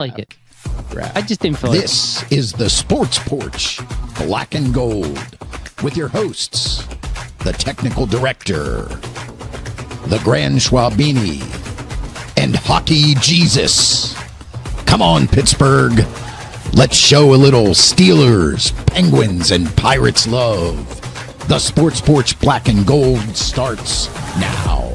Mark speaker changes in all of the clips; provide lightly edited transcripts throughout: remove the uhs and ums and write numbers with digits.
Speaker 1: like it. I just didn't feel
Speaker 2: This is the Sports Porch Black and Gold with your hosts, the technical director, the Grand Schwabini, and Hockey Jesus. Come on, Pittsburgh. Let's show a little Steelers, Penguins, and Pirates love. The Sports Porch Black and Gold starts now.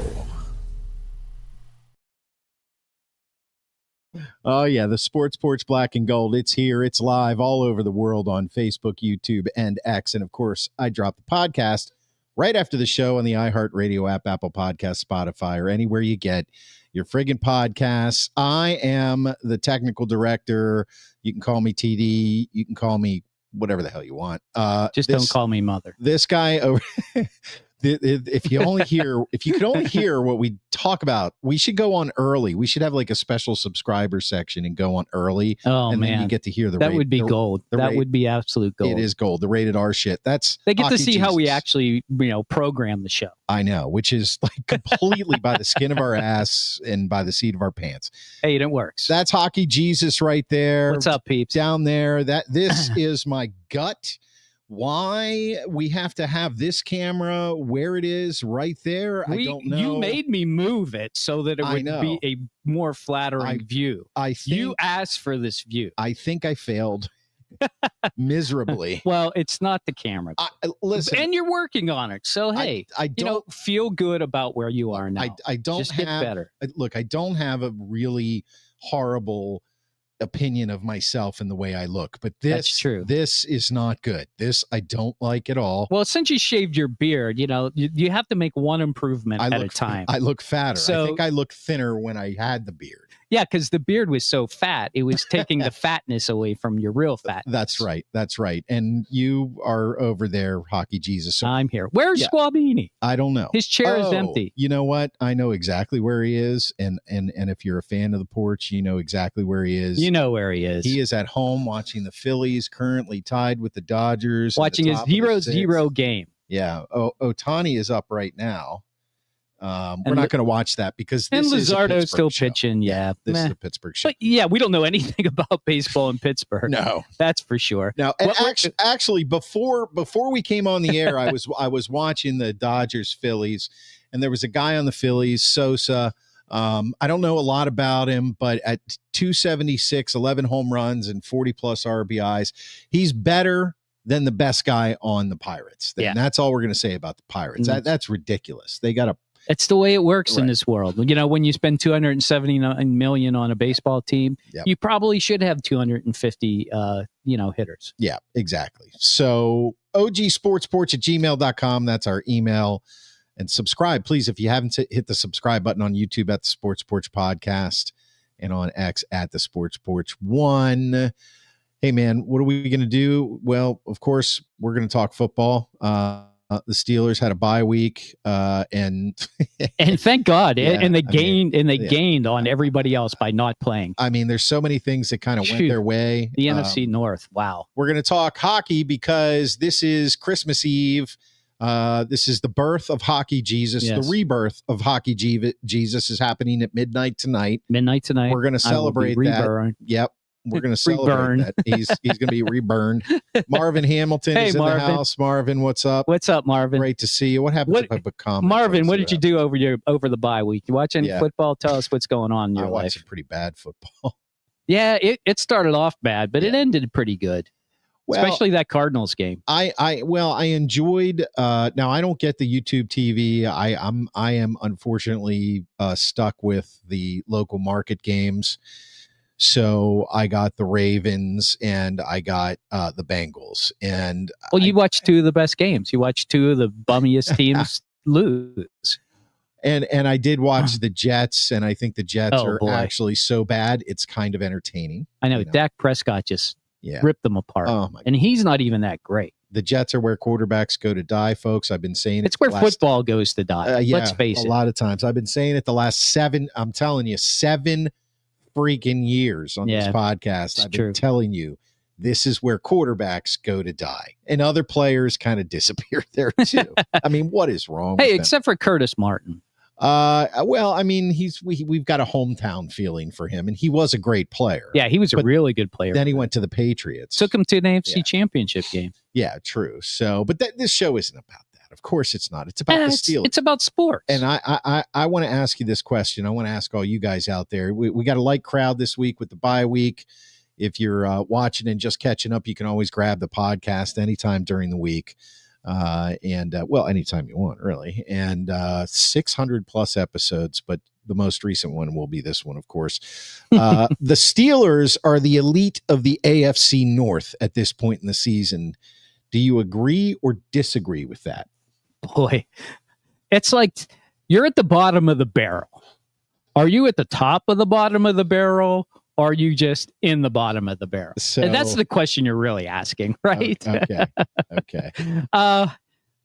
Speaker 2: Oh, yeah, the Sports Porch Black and Gold. It's here. It's live all over the world on Facebook, YouTube, and X. And, of course, I drop the podcast right after the show on the iHeartRadio app, Apple Podcasts, Spotify, or anywhere you get your friggin' podcasts. I am the technical director. You can call me TD. You can call me whatever the hell you want.
Speaker 1: Just don't call me mother.
Speaker 2: This guy over... If you could only hear what we talk about, we should go on early. We should have like a special subscriber section and go on early.
Speaker 1: Oh,
Speaker 2: and
Speaker 1: man.
Speaker 2: then you get to hear
Speaker 1: that would be gold. That would be absolute gold.
Speaker 2: It is gold. The rated R shit.
Speaker 1: They get to see how we actually, program the show.
Speaker 2: I know, which is like completely by the skin of our ass and by the seat of our pants.
Speaker 1: Hey, it works.
Speaker 2: That's Hockey Jesus right there.
Speaker 1: What's up, peeps?
Speaker 2: Down there. This is my gut. Why we have to have this camera where it is right there, I don't know.
Speaker 1: You made me move it so that it would be a more flattering view. You asked for this view.
Speaker 2: I think I failed miserably.
Speaker 1: Well, it's not the camera.
Speaker 2: Listen,
Speaker 1: and you're working on it. So, hey,
Speaker 2: I don't
Speaker 1: feel good about where you are now.
Speaker 2: I don't
Speaker 1: Just
Speaker 2: have
Speaker 1: get better.
Speaker 2: Look, I don't have a really horrible opinion of myself and the way I look, but
Speaker 1: that's true.
Speaker 2: This is not good. This I don't like at all.
Speaker 1: Well, since you shaved your beard, you have to make one improvement at a time.
Speaker 2: I look fatter.
Speaker 1: So,
Speaker 2: I think I look thinner when I had the beard.
Speaker 1: Yeah, because the beard was so fat, it was taking the fatness away from your real fat.
Speaker 2: That's right. That's right. And you are over there, Hockey Jesus. So,
Speaker 1: I'm here. Where's Schwabini?
Speaker 2: I don't know.
Speaker 1: His chair is empty.
Speaker 2: You know what? I know exactly where he is. And if you're a fan of the porch, you know exactly where he is.
Speaker 1: You know where he is.
Speaker 2: He is at home watching the Phillies, currently tied with the Dodgers.
Speaker 1: Watching his 0-0 game.
Speaker 2: Yeah. Otani is up right now. We're not going to watch that because this is
Speaker 1: Luzardo's still
Speaker 2: show.
Speaker 1: pitching. Yeah,
Speaker 2: this is a Pittsburgh show.
Speaker 1: But yeah, we don't know anything about baseball in Pittsburgh.
Speaker 2: No,
Speaker 1: that's for sure.
Speaker 2: Now, actually, before we came on the air, I was watching the Dodgers Phillies, and there was a guy on the Phillies, Sosa. I don't know a lot about him, but at 276, 11 home runs, and 40 plus RBIs, he's better than the best guy on the Pirates. And that's all we're going to say about the Pirates. That's ridiculous. They got a
Speaker 1: It's the way it works in this world. When you spend $279 million on a baseball team, you probably should have 250, hitters.
Speaker 2: Yeah, exactly. So ogsportsporch@gmail.com. That's our email. And subscribe, please, if you haven't hit the subscribe button on YouTube at the Sports Porch Podcast and on X at the Sports Porch 1. Hey, man, what are we going to do? Well, of course, we're going to talk football. The Steelers had a bye week, and
Speaker 1: thank God, and they gained on everybody else by not playing.
Speaker 2: I mean, there's so many things that kind of went their way.
Speaker 1: The NFC North, wow.
Speaker 2: We're going to talk hockey because this is Christmas Eve. This is the birth of Hockey Jesus. Yes. The rebirth of Hockey Jesus is happening at midnight tonight. We're going to celebrate that. Yep. We're going to celebrate that. He's going to be reburned. Marvin Hamilton is in the house. Marvin, what's up?
Speaker 1: What's up, Marvin?
Speaker 2: Great to see you. What happened if I become
Speaker 1: Marvin, what did you do over the bye week? You watch any football? Tell us what's going on in your life.
Speaker 2: I watched some pretty bad football.
Speaker 1: Yeah, it started off bad, but it ended pretty good. Well, especially that Cardinals game. I
Speaker 2: enjoyed. Now I don't get the YouTube TV. I am unfortunately stuck with the local market games. So I got the Ravens and I got the Bengals. And
Speaker 1: you watched two of the best games. You watched two of the bummiest teams lose.
Speaker 2: And I did watch the Jets, and I think the Jets are actually so bad it's kind of entertaining.
Speaker 1: I know. Dak Prescott just ripped them apart.
Speaker 2: Oh my God.
Speaker 1: And he's not even that great.
Speaker 2: The Jets are where quarterbacks go to die, folks. I've been saying it.
Speaker 1: It's where football goes to die. Let's face it.
Speaker 2: A lot of times. I've been saying it the last 7 freaking years on this podcast. I've been telling you, this is where quarterbacks go to die. And other players kind of disappear there too. I mean, what is wrong with them?
Speaker 1: Except for Curtis Martin.
Speaker 2: Well, I mean, we've got a hometown feeling for him, and he was a great player.
Speaker 1: Yeah, he was a really good player.
Speaker 2: Then he went to the Patriots.
Speaker 1: Took him to an AFC championship game.
Speaker 2: Yeah, true. So, but this show isn't about that. Of course it's not. It's about the Steelers.
Speaker 1: It's about sports.
Speaker 2: And I want to ask you this question. I want to ask all you guys out there. We got a light crowd this week with the bye week. If you're watching and just catching up, you can always grab the podcast anytime during the week. Well, anytime you want, really. And 600 plus episodes, but the most recent one will be this one, of course. The Steelers are the elite of the AFC North at this point in the season. Do you agree or disagree with that?
Speaker 1: Boy, it's like you're at the bottom of the barrel. Are you at the top of the bottom of the barrel? Or are you just in the bottom of the barrel? And that's the question you're really asking, right?
Speaker 2: Okay.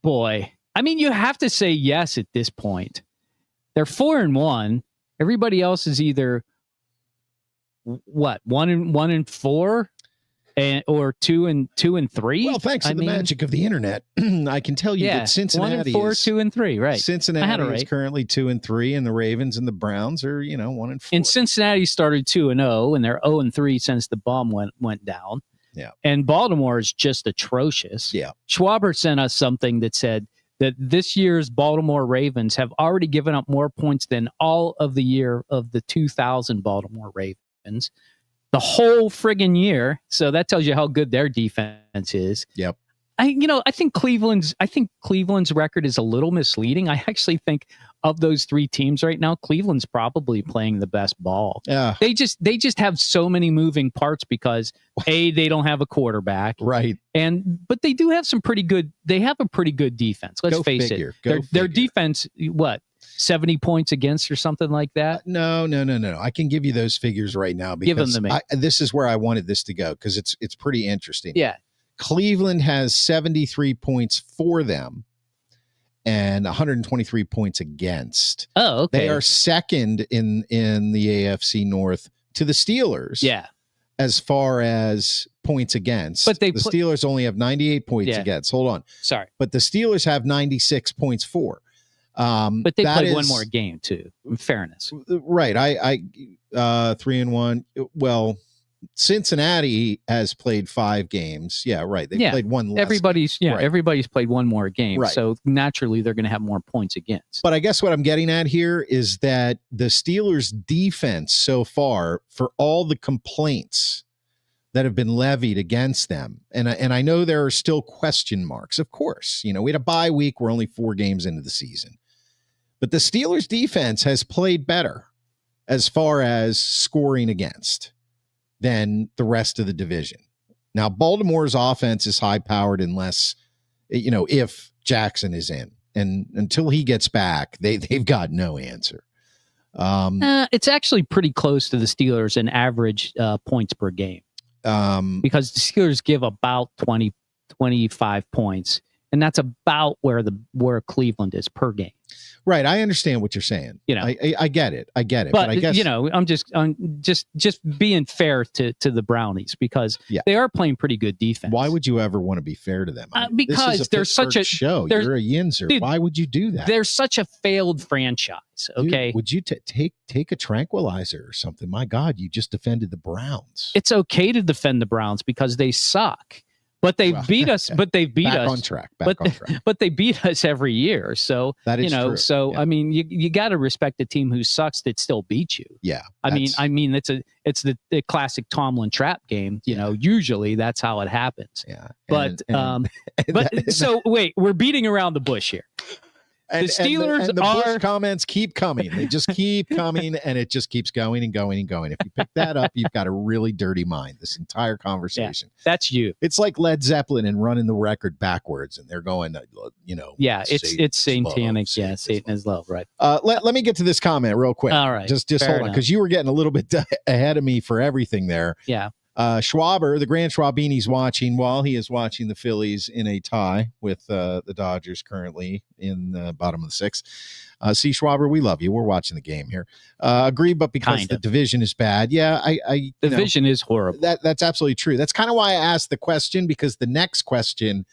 Speaker 1: Boy, I mean, you have to say yes at this point. They're 4-1. Everybody else is either what 1-4, or 2-3.
Speaker 2: Well, thanks to the magic of the internet, I can tell you that Cincinnati
Speaker 1: 1-4, 2-3. Right.
Speaker 2: Cincinnati is currently 2-3, and the Ravens and the Browns are 1-4.
Speaker 1: And Cincinnati started 2-0, and they're 0-3 since the bomb went down.
Speaker 2: Yeah.
Speaker 1: And Baltimore is just atrocious.
Speaker 2: Yeah.
Speaker 1: Schwaber sent us something that said that this year's Baltimore Ravens have already given up more points than all of the year of the 2000 Baltimore Ravens. The whole friggin' year. So that tells you how good their defense is.
Speaker 2: Yep.
Speaker 1: I think Cleveland's record is a little misleading. I actually think of those three teams right now, Cleveland's probably playing the best ball.
Speaker 2: Yeah.
Speaker 1: They just have so many moving parts because they don't have a quarterback.
Speaker 2: Right.
Speaker 1: But they do have they have a pretty good defense. Let's face it. Their defense, what? 70 points against or something like that?
Speaker 2: No. I can give you those figures right now because
Speaker 1: give them to me.
Speaker 2: This is where I wanted this to go because it's pretty interesting.
Speaker 1: Yeah.
Speaker 2: Cleveland has 73 points for them and 123 points against.
Speaker 1: Oh, okay.
Speaker 2: They are second in the AFC North to the Steelers.
Speaker 1: Yeah.
Speaker 2: As far as points against.
Speaker 1: But the
Speaker 2: Steelers only have 98 points against. Hold on.
Speaker 1: Sorry.
Speaker 2: But the Steelers have 96 points for.
Speaker 1: But they played one more game too. In fairness,
Speaker 2: right? I 3-1. Well, Cincinnati has played 5 games. Yeah, right. They played one less.
Speaker 1: Everybody's played one more game.
Speaker 2: Right.
Speaker 1: So naturally, they're going to have more points against.
Speaker 2: But I guess what I'm getting at here is that the Steelers' defense so far, for all the complaints that have been levied against them, and I know there are still question marks. Of course, we had a bye week. We're only 4 games into the season. But the Steelers' defense has played better as far as scoring against than the rest of the division. Now, Baltimore's offense is high-powered unless, if Jackson is in. And until he gets back, they've got no answer.
Speaker 1: It's actually pretty close to the Steelers in average points per game. Because the Steelers give about 20, 25 points. And that's about where Cleveland is per game.
Speaker 2: Right. I understand what you're saying. I get it.
Speaker 1: But I guess, I'm just being fair to the Brownies because they are playing pretty good defense.
Speaker 2: Why would you ever want to be fair to them?
Speaker 1: Because they're such a
Speaker 2: show. You're a Yinzer. Dude, why would you do that?
Speaker 1: They're such a failed franchise. Okay.
Speaker 2: Dude, would you take a tranquilizer or something? My God, you just defended the Browns.
Speaker 1: It's okay to defend the Browns because they suck. But they beat us. But they beat us
Speaker 2: on track.
Speaker 1: But they beat us every year. So
Speaker 2: that is true.
Speaker 1: So I mean, you got to respect a team who sucks that still beats you.
Speaker 2: Yeah.
Speaker 1: I mean, it's the classic Tomlin trap game. Usually that's how it happens.
Speaker 2: Yeah.
Speaker 1: So wait, we're beating around the bush here. The Steelers
Speaker 2: and the Bush comments keep coming. They just keep coming, and it just keeps going and going and going. If you pick that up, you've got a really dirty mind. This entire conversation.
Speaker 1: Yeah, that's you.
Speaker 2: It's like Led Zeppelin and running the record backwards, and they're going,
Speaker 1: Yeah, it's satanic. Yeah, Satan is love. Right.
Speaker 2: Let me get to this comment real quick.
Speaker 1: All right.
Speaker 2: Just hold on, because you were getting a little bit ahead of me for everything there.
Speaker 1: Yeah.
Speaker 2: Schwaber, the Grand Schwabini's watching while he is watching the Phillies in a tie with the Dodgers currently in the bottom of the 6th. See, Schwaber, we love you. We're watching the game here. Agree, but because the division is bad. Yeah, the
Speaker 1: division is horrible.
Speaker 2: That's absolutely true. That's kind of why I asked the question, because the next question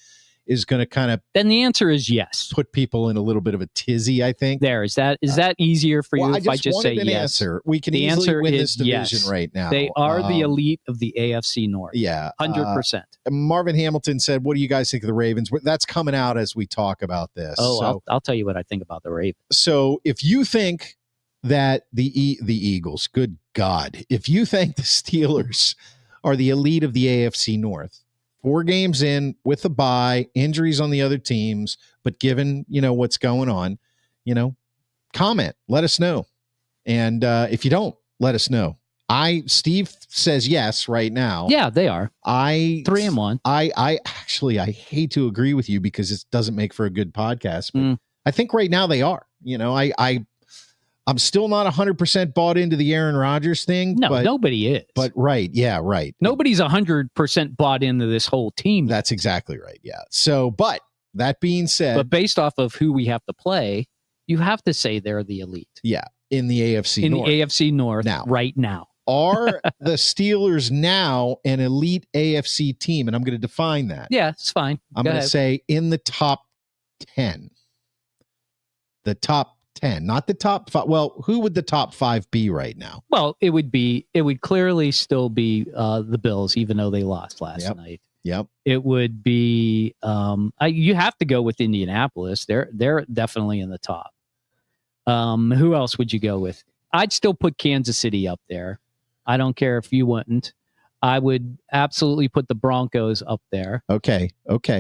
Speaker 2: is going to kind of
Speaker 1: then the answer is yes.
Speaker 2: put people in a little bit of a tizzy, I think.
Speaker 1: Is that easier for you if I just say yes?
Speaker 2: Answer. We can
Speaker 1: the
Speaker 2: easily
Speaker 1: answer
Speaker 2: win
Speaker 1: is
Speaker 2: this division
Speaker 1: yes.
Speaker 2: right now.
Speaker 1: They are the elite of the AFC North.
Speaker 2: Yeah.
Speaker 1: 100%.
Speaker 2: Marvin Hamilton said, what do you guys think of the Ravens? That's coming out as we talk about this.
Speaker 1: Oh, so, I'll tell you what I think about the Ravens.
Speaker 2: So if you think that the Eagles, good God, if you think the Steelers are the elite of the AFC North, 4 games in with a bye, injuries on the other teams, but given, what's going on, comment, let us know. And if you don't, let us know. Steve says yes right now.
Speaker 1: Yeah, they are. 3-1.
Speaker 2: I actually, I hate to agree with you because it doesn't make for a good podcast, but I think right now they are. I'm still not 100% bought into the Aaron Rodgers thing.
Speaker 1: No, nobody is.
Speaker 2: But right. Yeah, right.
Speaker 1: Nobody's 100% bought into this whole team.
Speaker 2: That's exactly right. Yeah. So, but that being said.
Speaker 1: But based off of who we have to play, you have to say they're the elite.
Speaker 2: Yeah. In the AFC North.
Speaker 1: In the AFC North right now.
Speaker 2: Are the Steelers now an elite AFC team? And I'm going to define that.
Speaker 1: Yeah, it's fine.
Speaker 2: I'm going to say in the top 10. The top 10, not the top 5. Well, who would the top 5 be right now?
Speaker 1: Well, it would clearly still be the Bills, even though they lost last night.
Speaker 2: Yep.
Speaker 1: It would be you have to go with Indianapolis. They're definitely in the top. Who else would you go with? I'd still put Kansas City up there. I don't care if you wouldn't. I would absolutely put the Broncos up there.
Speaker 2: Okay.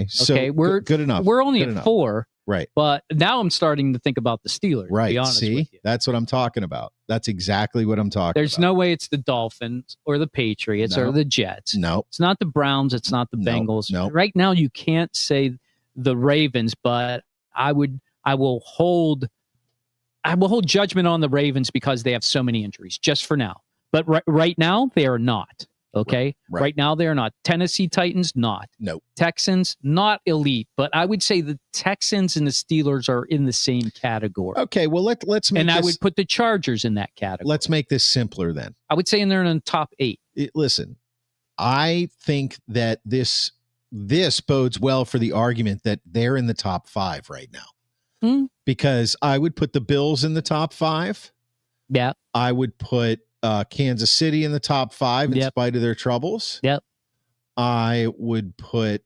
Speaker 2: So
Speaker 1: we're
Speaker 2: good enough.
Speaker 1: We're only at 4.
Speaker 2: Right.
Speaker 1: But now I'm starting to think about the Steelers.
Speaker 2: Right.
Speaker 1: To be honest
Speaker 2: See,
Speaker 1: with you.
Speaker 2: That's what I'm talking about. That's exactly what I'm talking about.
Speaker 1: There's no way it's the Dolphins or the Patriots or the Jets.
Speaker 2: No.
Speaker 1: It's not the Browns. It's not the Bengals.
Speaker 2: No.
Speaker 1: Right now, you can't say the Ravens, but I will hold judgment on the Ravens because they have so many injuries just for now. But right now, they are not. Okay. Right now, they are not. Tennessee Titans, not.
Speaker 2: No.
Speaker 1: Texans, not elite. But I would say the Texans and the Steelers are in the same category.
Speaker 2: Okay. Well, let's make
Speaker 1: I would put the Chargers in that category.
Speaker 2: Let's make this simpler then.
Speaker 1: I would say they're in the top 8.
Speaker 2: Listen, I think that this bodes well for the argument that they're in the top 5 right now. Because I would put the Bills in the top 5.
Speaker 1: Yeah.
Speaker 2: I would put Kansas City in the top 5 in spite of their troubles.
Speaker 1: Yep.
Speaker 2: I would put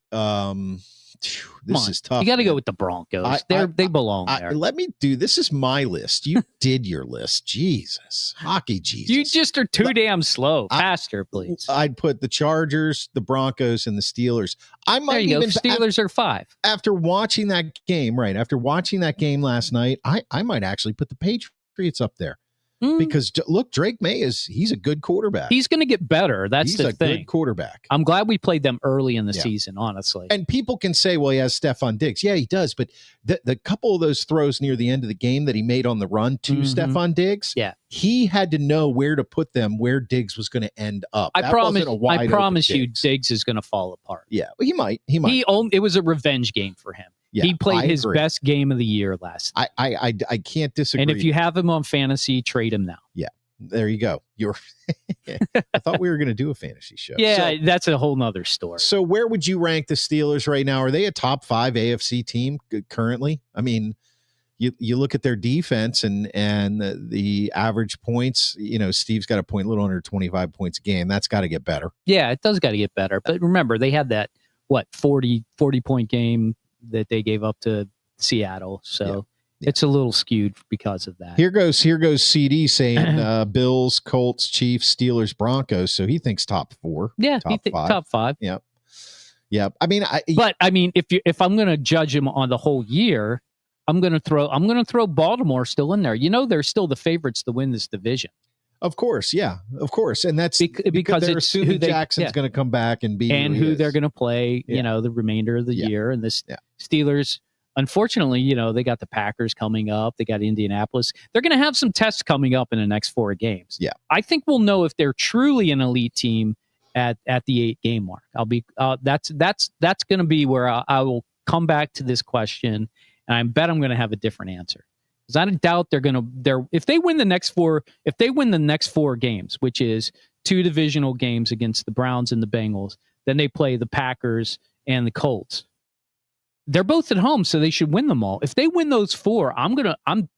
Speaker 2: this is tough.
Speaker 1: You got to go with the Broncos. They belong there.
Speaker 2: Let me do this. Is my list. You did your list. Jesus. Hockey Jesus.
Speaker 1: You just are too damn slow. Faster, please.
Speaker 2: I'd put the Chargers, the Broncos, and the Steelers. I might
Speaker 1: there you go. Steelers are 5.
Speaker 2: After watching that game, right? After watching that game last night, I might actually put the Patriots up there. Because look, Drake May he's a good quarterback.
Speaker 1: He's going to get better. That's the thing.
Speaker 2: He's a good quarterback.
Speaker 1: I'm glad we played them early in the season, honestly.
Speaker 2: And people can say, well, he has Stephon Diggs. Yeah, he does. But the couple of those throws near the end of the game that he made on the run to Stephon Diggs, he had to know where to put them, where Diggs was going to end up.
Speaker 1: I promise you, Diggs is going to fall apart.
Speaker 2: Yeah, well, he might.
Speaker 1: It was a revenge game for him. Yeah, he played his best game of the year last night.
Speaker 2: I can't disagree.
Speaker 1: And if you have him on fantasy, trade him now.
Speaker 2: Yeah, there you go. I thought we were going to do a fantasy show.
Speaker 1: Yeah, that's a whole nother story.
Speaker 2: So where would you rank the Steelers right now? Are they a top 5 AFC team currently? I mean, you look at their defense and the average points. Steve's got a little under 25 points a game. That's got to get better.
Speaker 1: Yeah, it does got to get better. But remember, they had that 40 point game that they gave up to Seattle. So it's a little skewed because of that.
Speaker 2: Here goes CD saying Bills, Colts, Chiefs, Steelers, Broncos. So he thinks top 4.
Speaker 1: Yeah, top 5.
Speaker 2: Yep. Yeah. I mean,
Speaker 1: if I'm going to judge him on the whole year, I'm going to throw Baltimore still in there. They're still the favorites to win this division.
Speaker 2: Of course, yeah, of course, and that's
Speaker 1: because
Speaker 2: they're assuming Jackson's going to come back and be
Speaker 1: who they're going to play. The remainder of the year, and this Steelers. Unfortunately, they got the Packers coming up. They got Indianapolis. They're going to have some tests coming up in the next 4 games.
Speaker 2: Yeah,
Speaker 1: I think we'll know if they're truly an elite team at the 8-game mark. That's going to be where I will come back to this question, and I bet I'm going to have a different answer. I doubt if they win the next 4 games, which is 2 divisional games against the Browns and the Bengals, then they play the Packers and the Colts. they're both at home, so they should win them all. If they win those 4, I'm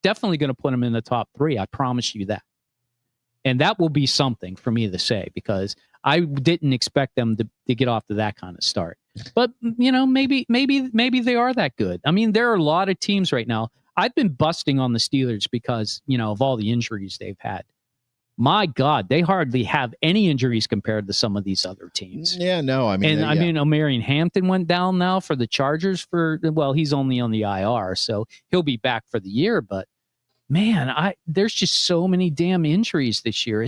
Speaker 1: definitely gonna put them in the top 3. I promise you that. And that will be something for me to say, because I didn't expect them to get off to that kind of start. But maybe they are that good. I mean, there are a lot of teams right now. I've been busting on the Steelers because of all the injuries they've had. My God, they hardly have any injuries compared to some of these other teams.
Speaker 2: Yeah, no, I mean,
Speaker 1: Omarion Hampton went down now for the Chargers he's only on the IR, so he'll be back for the year. But man, there's just so many damn injuries this year.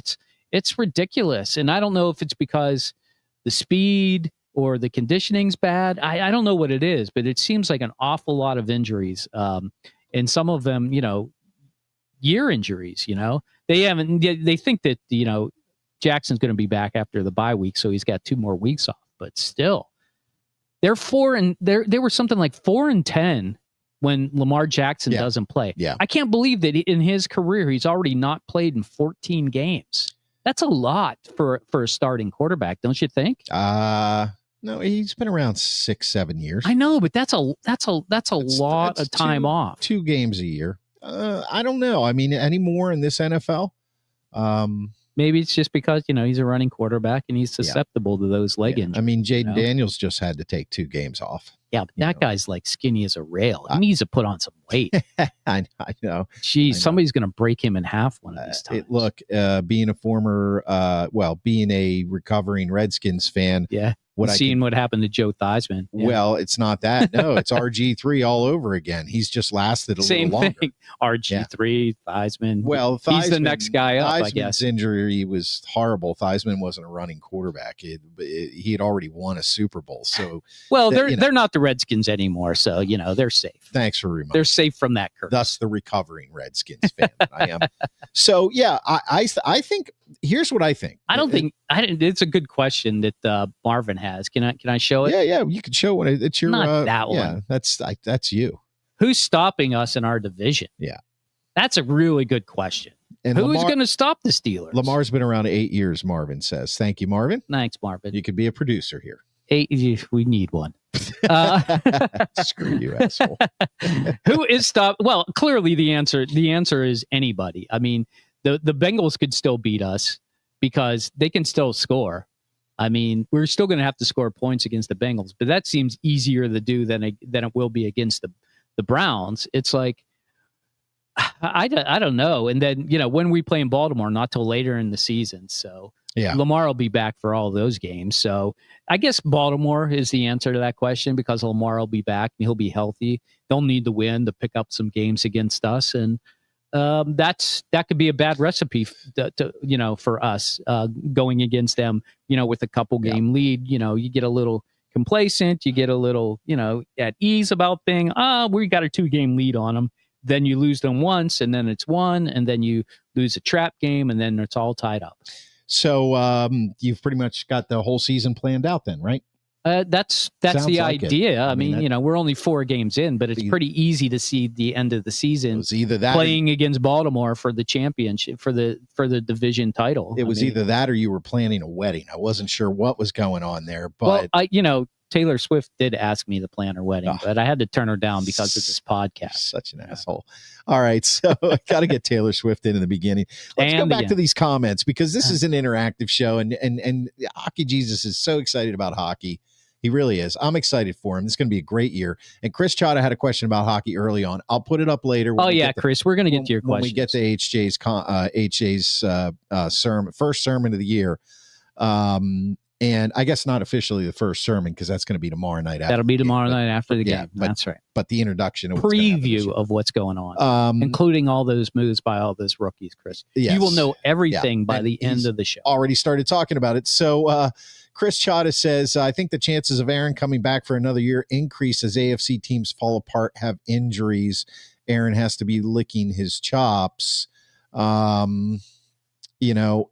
Speaker 1: It's ridiculous, and I don't know if it's because the speed or the conditioning's bad. I don't know what it is, but it seems like an awful lot of injuries, and some of them, year injuries. They think that Jackson's going to be back after the bye week, so he's got 2 more weeks off. But still, they were something like 4-10 when Lamar Jackson doesn't play.
Speaker 2: Yeah.
Speaker 1: I can't believe that in his career he's already not played in 14 games. That's a lot for a starting quarterback, don't you think?
Speaker 2: No, he's been around 6-7 years.
Speaker 1: I know, but that's a lot of time off.
Speaker 2: 2 games a year. I don't know. I mean, anymore in this NFL.
Speaker 1: Maybe it's just because, he's a running quarterback and he's susceptible to those leg injuries.
Speaker 2: I mean, Jaden Daniels just had to take 2 games off.
Speaker 1: Yeah, but that guy's like skinny as a rail. He needs to put on some weight.
Speaker 2: I know.
Speaker 1: Geez, somebody's going to break him in half one of these times.
Speaker 2: Being being a recovering Redskins fan.
Speaker 1: Yeah. What happened to Joe Theismann. Yeah.
Speaker 2: Well, it's not that. No, it's RG3 all over again. He's just lasted a little longer. Same thing.
Speaker 1: RG3, Theismann.
Speaker 2: Well,
Speaker 1: he's the next guy up, I guess.
Speaker 2: Theismann's injury was horrible. Theismann wasn't a running quarterback. He had already won a Super Bowl. So,
Speaker 1: they're not the Redskins anymore. So, they're safe.
Speaker 2: Thanks for reminding.
Speaker 1: They're safe from that curse.
Speaker 2: Thus, the recovering Redskins fan I am. So, yeah, I think. Here's what I think.
Speaker 1: It's a good question that Marvin has. Can I show it?
Speaker 2: Yeah, you can show it. It's your
Speaker 1: that one.
Speaker 2: Yeah, that's you.
Speaker 1: Who's stopping us in our division?
Speaker 2: Yeah,
Speaker 1: that's a really good question. And who's going to stop the Steelers?
Speaker 2: Lamar's been around 8 years. Marvin says, "Thank you, Marvin."
Speaker 1: Thanks, Marvin.
Speaker 2: You could be a producer here.
Speaker 1: 8. We need one.
Speaker 2: Screw you, asshole.
Speaker 1: Who is stop? Well, clearly the answer is anybody. I mean, the Bengals could still beat us because they can still score. I mean, we're still going to have to score points against the Bengals, but that seems easier to do than it will be against the Browns. It's like, I don't know. And then, when we play in Baltimore, not till later in the season. So Lamar will be back for all those games. So I guess Baltimore is the answer to that question, because Lamar will be back and he'll be healthy. They'll need to win to pick up some games against us. And that could be a bad recipe for us going against them, with a couple game lead. You get a little complacent, you get a little, at ease about things. We got a 2-game lead on them. Then you lose them once, and then it's 1, and then you lose a trap game, and then it's all tied up.
Speaker 2: So you've pretty much got the whole season planned out then, right?
Speaker 1: That's the idea. I mean, we're only 4 games in, but it's pretty easy to see the end of the season.
Speaker 2: It was either that
Speaker 1: playing against Baltimore for the championship, for the division title.
Speaker 2: It was either that or you were planning a wedding. I wasn't sure what was going on there, but
Speaker 1: Taylor Swift did ask me to plan her wedding, but I had to turn her down because of this podcast.
Speaker 2: Such an asshole. All right, so I got to get Taylor Swift in the beginning. Let's go back to these comments, because this is an interactive show, and Hockey Jesus is so excited about hockey. He really is. I'm excited for him. This is going to be a great year. And Chris Chada had a question about hockey early on. I'll put it up later.
Speaker 1: Chris, we're going to get to your question.
Speaker 2: When we get to HJ's sermon, first sermon of the year. And I guess not officially the first sermon, because that's going to be tomorrow night.
Speaker 1: That'll be tomorrow night after the game. That's right.
Speaker 2: But the introduction.
Speaker 1: Preview of what's going on, including all those moves by all those rookies, Chris.
Speaker 2: Yes.
Speaker 1: You will know everything by the end of the show.
Speaker 2: Already started talking about it. So Chris Chada says, I think the chances of Aaron coming back for another year increase as AFC teams fall apart, have injuries. Aaron has to be licking his chops. I don't know.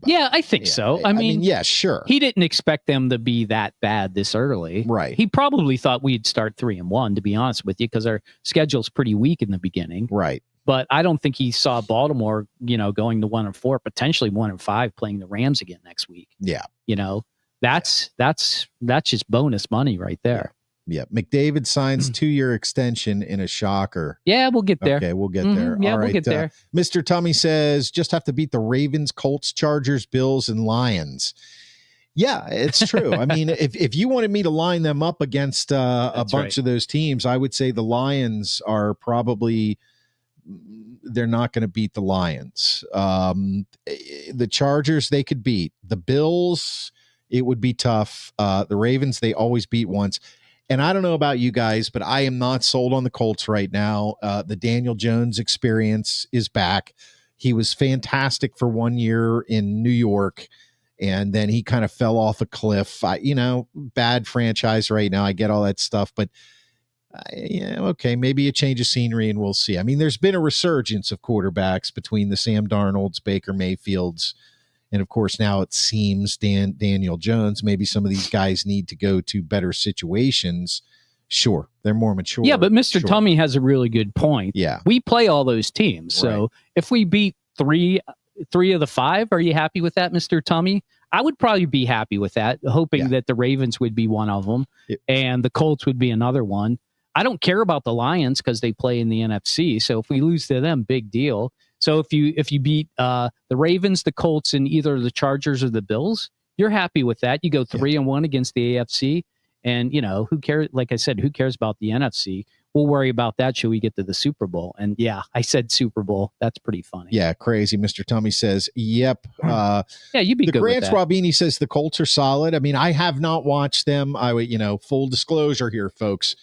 Speaker 1: I think so. I mean,
Speaker 2: sure.
Speaker 1: He didn't expect them to be that bad this early.
Speaker 2: Right.
Speaker 1: He probably thought we'd start 3-1, to be honest with you, because our schedule's pretty weak in the beginning.
Speaker 2: Right.
Speaker 1: But I don't think he saw Baltimore, going to 1-4, potentially 1-5, playing the Rams again next week.
Speaker 2: Yeah.
Speaker 1: That's just bonus money right there.
Speaker 3: Yeah. McDavid signs 2-year extension in a shocker.
Speaker 1: Yeah, we'll get there.
Speaker 3: Okay, we'll get there.
Speaker 1: Yeah,
Speaker 3: All right,
Speaker 1: we'll get there.
Speaker 3: Mr. Tummy says, just have to beat the Ravens, Colts, Chargers, Bills, and Lions. Yeah, it's true. I mean, if you wanted me to line them up against a bunch of those teams, I would say the Lions are probably – they're not going to beat the Lions. The Chargers, they could beat. The Bills, it would be tough. The Ravens, they always beat once. And I don't know about you guys, but I am not sold on the Colts right now. The Daniel Jones experience is back. He was fantastic for 1 year in New York, and then he kind of fell off a cliff. Bad franchise right now. I get all that stuff, but okay, maybe a change of scenery, and we'll see. I mean, there's been a resurgence of quarterbacks between the Sam Darnolds, Baker Mayfields, and of course, now it seems Daniel Jones. Maybe some of these guys need to go to better situations. Sure, they're more mature.
Speaker 1: Yeah, but Mr. Tummy has a really good point.
Speaker 3: Yeah.
Speaker 1: We play all those teams. So if we beat three of the 5, are you happy with that, Mr. Tummy? I would probably be happy with that, hoping that the Ravens would be one of them and the Colts would be another one. I don't care about the Lions because they play in the NFC. So if we lose to them, big deal. So if you beat the Ravens, the Colts, and either the Chargers or the Bills, you're happy with that. You go 3-1 against the AFC, and who cares? Like I said, who cares about the NFC? We'll worry about that should we get to the Super Bowl. And yeah, I said Super Bowl. That's pretty funny.
Speaker 3: Yeah, crazy. Mr. Tummy says, "Yep."
Speaker 1: Yeah, you'd be good with that.
Speaker 3: The Grand Schwabini says the Colts are solid. I mean, I have not watched them. I would, full disclosure here, folks.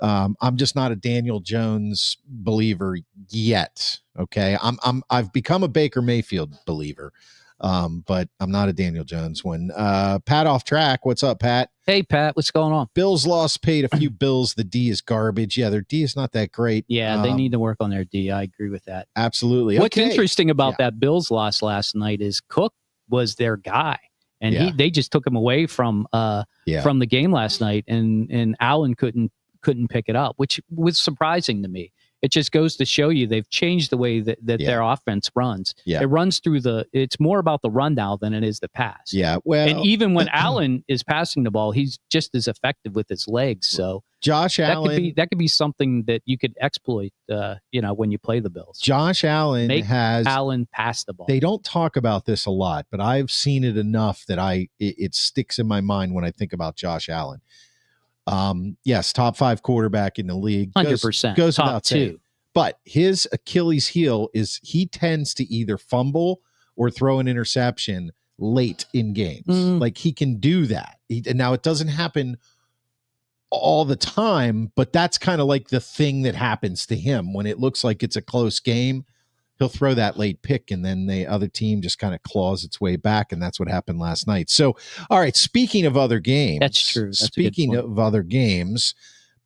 Speaker 3: I'm just not a Daniel Jones believer yet. Okay. I've become a Baker Mayfield believer. But I'm not a Daniel Jones one. Pat off track. What's up, Pat?
Speaker 1: Hey, Pat, what's going on?
Speaker 3: Bills lost paid a few bills. The D is garbage. Yeah, their D is not that great.
Speaker 1: Yeah, they need to work on their D. I agree with that.
Speaker 3: Absolutely.
Speaker 1: What's interesting about that Bills loss last night is Cook was their guy. And they just took him away from the game last night, and Allen couldn't pick it up, which was surprising to me. It just goes to show you they've changed the way that their offense runs. Yeah. It runs through it's more about the run now than it is the pass.
Speaker 3: Yeah. Well,
Speaker 1: and even when Allen is passing the ball, he's just as effective with his legs. So
Speaker 3: Josh Allen,
Speaker 1: that could be something that you could exploit, when you play the Bills.
Speaker 3: Josh Allen has
Speaker 1: Allen pass the ball.
Speaker 3: They don't talk about this a lot, but I've seen it enough that it sticks in my mind when I think about Josh Allen. Yes, top 5 quarterback in the league.
Speaker 1: 100%.
Speaker 3: Goes
Speaker 1: top
Speaker 3: without
Speaker 1: 2.
Speaker 3: saying. But his Achilles heel is he tends to either fumble or throw an interception late in games. Like he can do that. And now it doesn't happen all the time, but that's kind of like the thing that happens to him when it looks like it's a close game. He'll throw that late pick, and then the other team just kind of claws its way back, and that's what happened last night. So, all right, speaking of other games.
Speaker 1: That's true.
Speaker 3: Speaking of other games,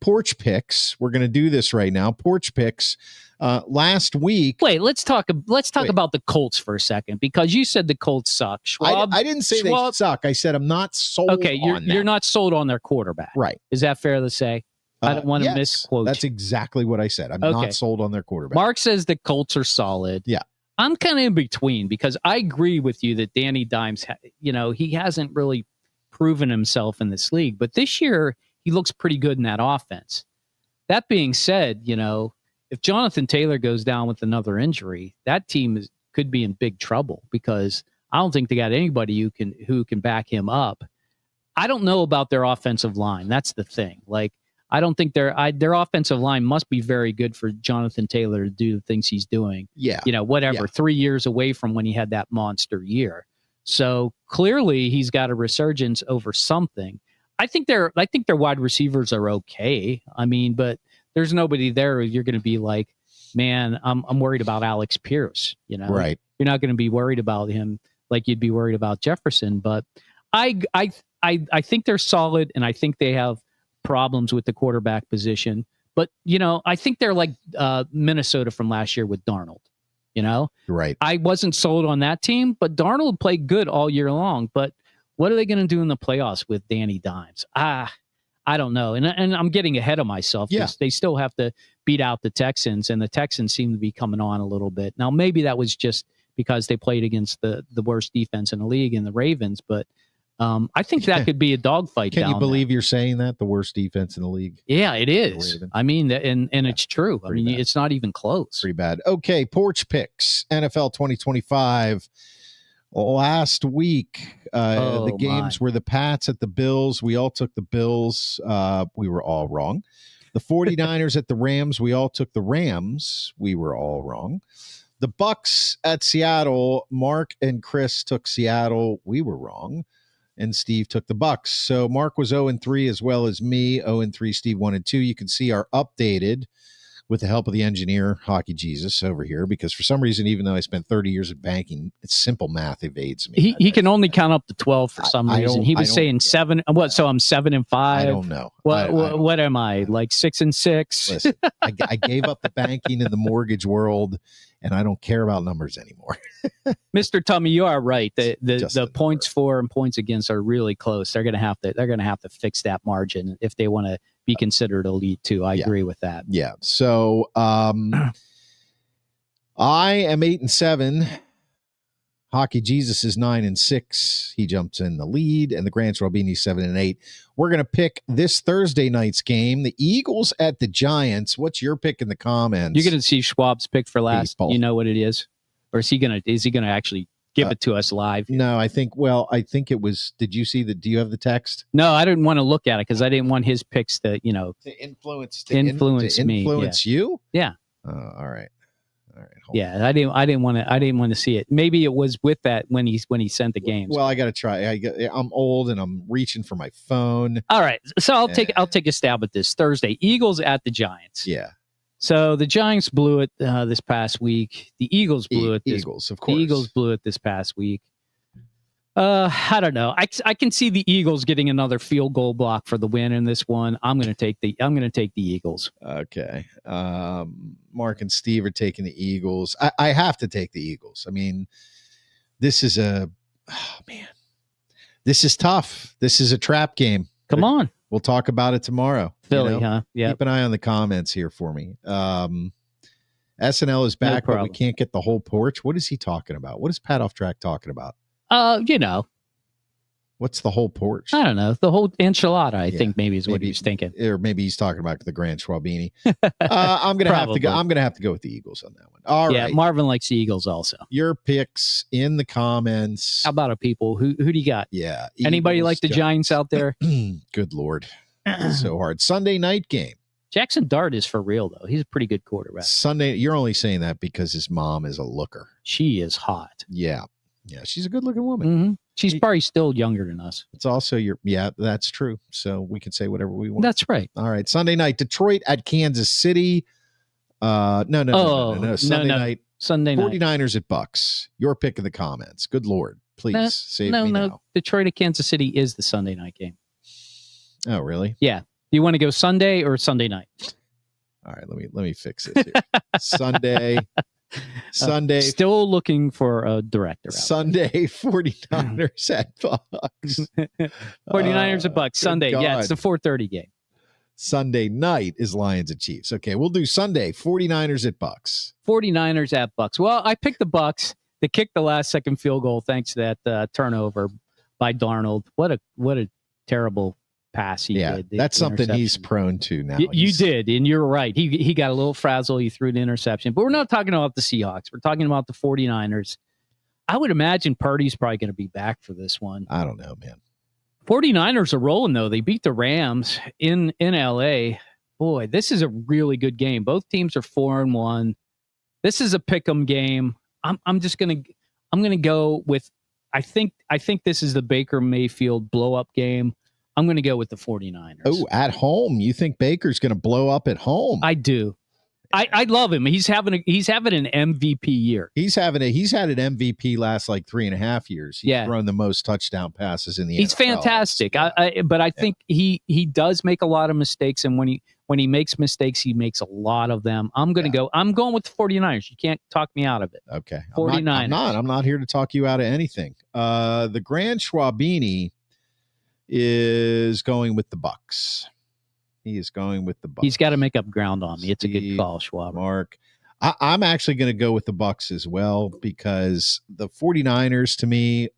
Speaker 3: Porch Picks. We're going to do this right now. Porch Picks. Last week.
Speaker 1: Wait, let's talk about the Colts for a second, because you said the Colts suck. Schwab,
Speaker 3: I didn't say they suck. I said I'm not sold on them.
Speaker 1: You're not sold on their quarterback.
Speaker 3: Right.
Speaker 1: Is that fair to say? I don't want to misquote.
Speaker 3: That's exactly what I said. I'm not sold on their quarterback.
Speaker 1: Mark says the Colts are solid.
Speaker 3: Yeah.
Speaker 1: I'm kind of in between, because I agree with you that Danny Dimes, he hasn't really proven himself in this league, but this year he looks pretty good in that offense. That being said, if Jonathan Taylor goes down with another injury, that team could be in big trouble, because I don't think they got anybody who can back him up. I don't know about their offensive line. That's the thing. Like, I don't think their offensive line must be very good for Jonathan Taylor to do the things he's doing.
Speaker 3: Yeah.
Speaker 1: 3 years away from when he had that monster year. So clearly he's got a resurgence over something. I think their wide receivers are okay. I mean, but there's nobody there you're going to be like, man, I'm worried about Alex Pierce.
Speaker 3: Right.
Speaker 1: You're not going to be worried about him like you'd be worried about Jefferson. But I think they're solid, and I think they have problems with the quarterback position. But, I think they're like Minnesota from last year with Darnold,
Speaker 3: Right.
Speaker 1: I wasn't sold on that team, but Darnold played good all year long. But what are they going to do in the playoffs with Danny Dimes? I don't know. And I'm getting ahead of myself.
Speaker 3: Yeah.
Speaker 1: They still have to beat out the Texans, and the Texans seem to be coming on a little bit. Now, maybe that was just because they played against the worst defense in the league in the Ravens, but I think that could be a dogfight.
Speaker 3: Can you believe you're saying that? The worst defense in the league?
Speaker 1: Yeah, it is. I mean, and it's true. I mean, it's not even close.
Speaker 3: Pretty bad. Okay, Porch Picks, NFL 2025. Last week, the games were the Pats at the Bills. We all took the Bills. We were all wrong. The 49ers at the Rams. We all took the Rams. We were all wrong. The Bucks at Seattle. Mark and Chris took Seattle. We were wrong. And Steve took the Bucks. So Mark was 0-3 as well as me. 0-3, Steve 1-2. You can see our updated, with the help of the engineer, Hockey Jesus, over here, because for some reason, even though I spent 30 years in banking, it's simple math evades me.
Speaker 1: He can only count up to 12 for some reason. He was saying 7. What? So I'm 7-5. I
Speaker 3: don't know.
Speaker 1: What am I, like 6-6?
Speaker 3: Listen, I gave up the banking in the mortgage world, and I don't care about numbers anymore.
Speaker 1: Mr. Tummy, you are right. The points for and points against are really close. They're gonna have to fix that margin if they want to be considered elite too. I agree with that.
Speaker 3: Yeah. So I am 8-7. Hockey Jesus is 9-6. He jumps in the lead, and the Grand Schwabini 7-8. We're gonna pick this Thursday night's game, the Eagles at the Giants. What's your pick in the comments?
Speaker 1: You're gonna see Schwab's pick for last. Baseball. You know what it is, or is he gonna actually give it to us live?
Speaker 3: No, I think it was. Did you see the? Do you have the text?
Speaker 1: No, I didn't want to look at it because I didn't want his picks to
Speaker 3: influence
Speaker 1: me.
Speaker 3: Influence you?
Speaker 1: Yeah.
Speaker 3: All right.
Speaker 1: Yeah, I didn't want to see it. Maybe it was with that when he sent the games.
Speaker 3: Well, I got to try. I'm old and I'm reaching for my phone.
Speaker 1: All right, so I'll take a stab at this Thursday. Eagles at the Giants.
Speaker 3: Yeah.
Speaker 1: So the Giants blew it this past week. The Eagles blew it.
Speaker 3: Eagles, of course.
Speaker 1: The Eagles blew it this past week. I don't know. I can see the Eagles getting another field goal block for the win in this one. I'm going to take the Eagles.
Speaker 3: Okay. Mark and Steve are taking the Eagles. I have to take the Eagles. I mean, this is this is tough. This is a trap game.
Speaker 1: Come on.
Speaker 3: We'll talk about it tomorrow.
Speaker 1: Philly, huh? Yeah.
Speaker 3: Keep an eye on the comments here for me. SNL is back, but we can't get the whole porch. What is he talking about? What is Pat Off Track talking about? What's the whole porch?
Speaker 1: I don't know. The whole enchilada, I think maybe is what he's thinking.
Speaker 3: Or maybe he's talking about the Grand Schwabini. I'm gonna have to go. I'm gonna have to go with the Eagles on that one. All right.
Speaker 1: Yeah, Marvin likes the Eagles also.
Speaker 3: Your picks in the comments.
Speaker 1: How about people? Who do you got?
Speaker 3: Yeah.
Speaker 1: Anybody like the Giants out there?
Speaker 3: Good Lord. So hard. Sunday night game.
Speaker 1: Jackson Dart is for real though. He's a pretty good quarterback.
Speaker 3: Sunday, you're only saying that because his mom is a looker.
Speaker 1: She is hot.
Speaker 3: Yeah. Yeah, she's a good-looking woman.
Speaker 1: Mm-hmm. She's probably still younger than us.
Speaker 3: It's also that's true. So we can say whatever we want.
Speaker 1: That's right.
Speaker 3: All right, Sunday night, Detroit at Kansas City. No. Sunday night. 49ers at Bucks. Your pick in the comments. Good Lord. Please save me now.
Speaker 1: Detroit at Kansas City is the Sunday night game.
Speaker 3: Oh, really?
Speaker 1: Yeah. Do you want to go Sunday or Sunday night?
Speaker 3: All right, let me fix this here. Sunday.
Speaker 1: Still looking for a director.
Speaker 3: Sunday, 49ers at Bucks.
Speaker 1: 49ers at Bucks. Sunday.
Speaker 3: God.
Speaker 1: Yeah, it's the 4:30 game.
Speaker 3: Sunday night is Lions at Chiefs. Okay, we'll do Sunday, 49ers at Bucks.
Speaker 1: 49ers at Bucks. Well, I picked the Bucks. They kicked the last second field goal thanks to that turnover by Darnold. What a terrible pass he did.
Speaker 3: That's something he's prone to now.
Speaker 1: You did, and you're right. He got a little frazzled. He threw an interception. But we're not talking about the Seahawks. We're talking about the 49ers. I would imagine Purdy's probably going to be back for this one.
Speaker 3: I don't know, man.
Speaker 1: 49ers are rolling, though. They beat the Rams in L.A. Boy, this is a really good game. Both teams are 4-1. This is a pick'em game. I'm gonna go with I think this is the Baker Mayfield blow-up game. I'm going to go with the 49ers.
Speaker 3: Oh, at home. You think Baker's going to blow up at home?
Speaker 1: I do. I love him. He's having an MVP year.
Speaker 3: He's had an MVP last like 3.5 years. He's thrown the most touchdown passes in the NFL.
Speaker 1: He's fantastic. But I think he does make a lot of mistakes, and when he makes mistakes, he makes a lot of them. I'm going with the 49ers. You can't talk me out of it.
Speaker 3: Okay.
Speaker 1: 49ers.
Speaker 3: I'm not here to talk you out of anything. The Grand Schwabini is going with the Bucks. He is going with the Bucks.
Speaker 1: He's got to make up ground on me. It's a good call, Schwab.
Speaker 3: Mark. I'm actually going to go with the Bucks as well because the 49ers to me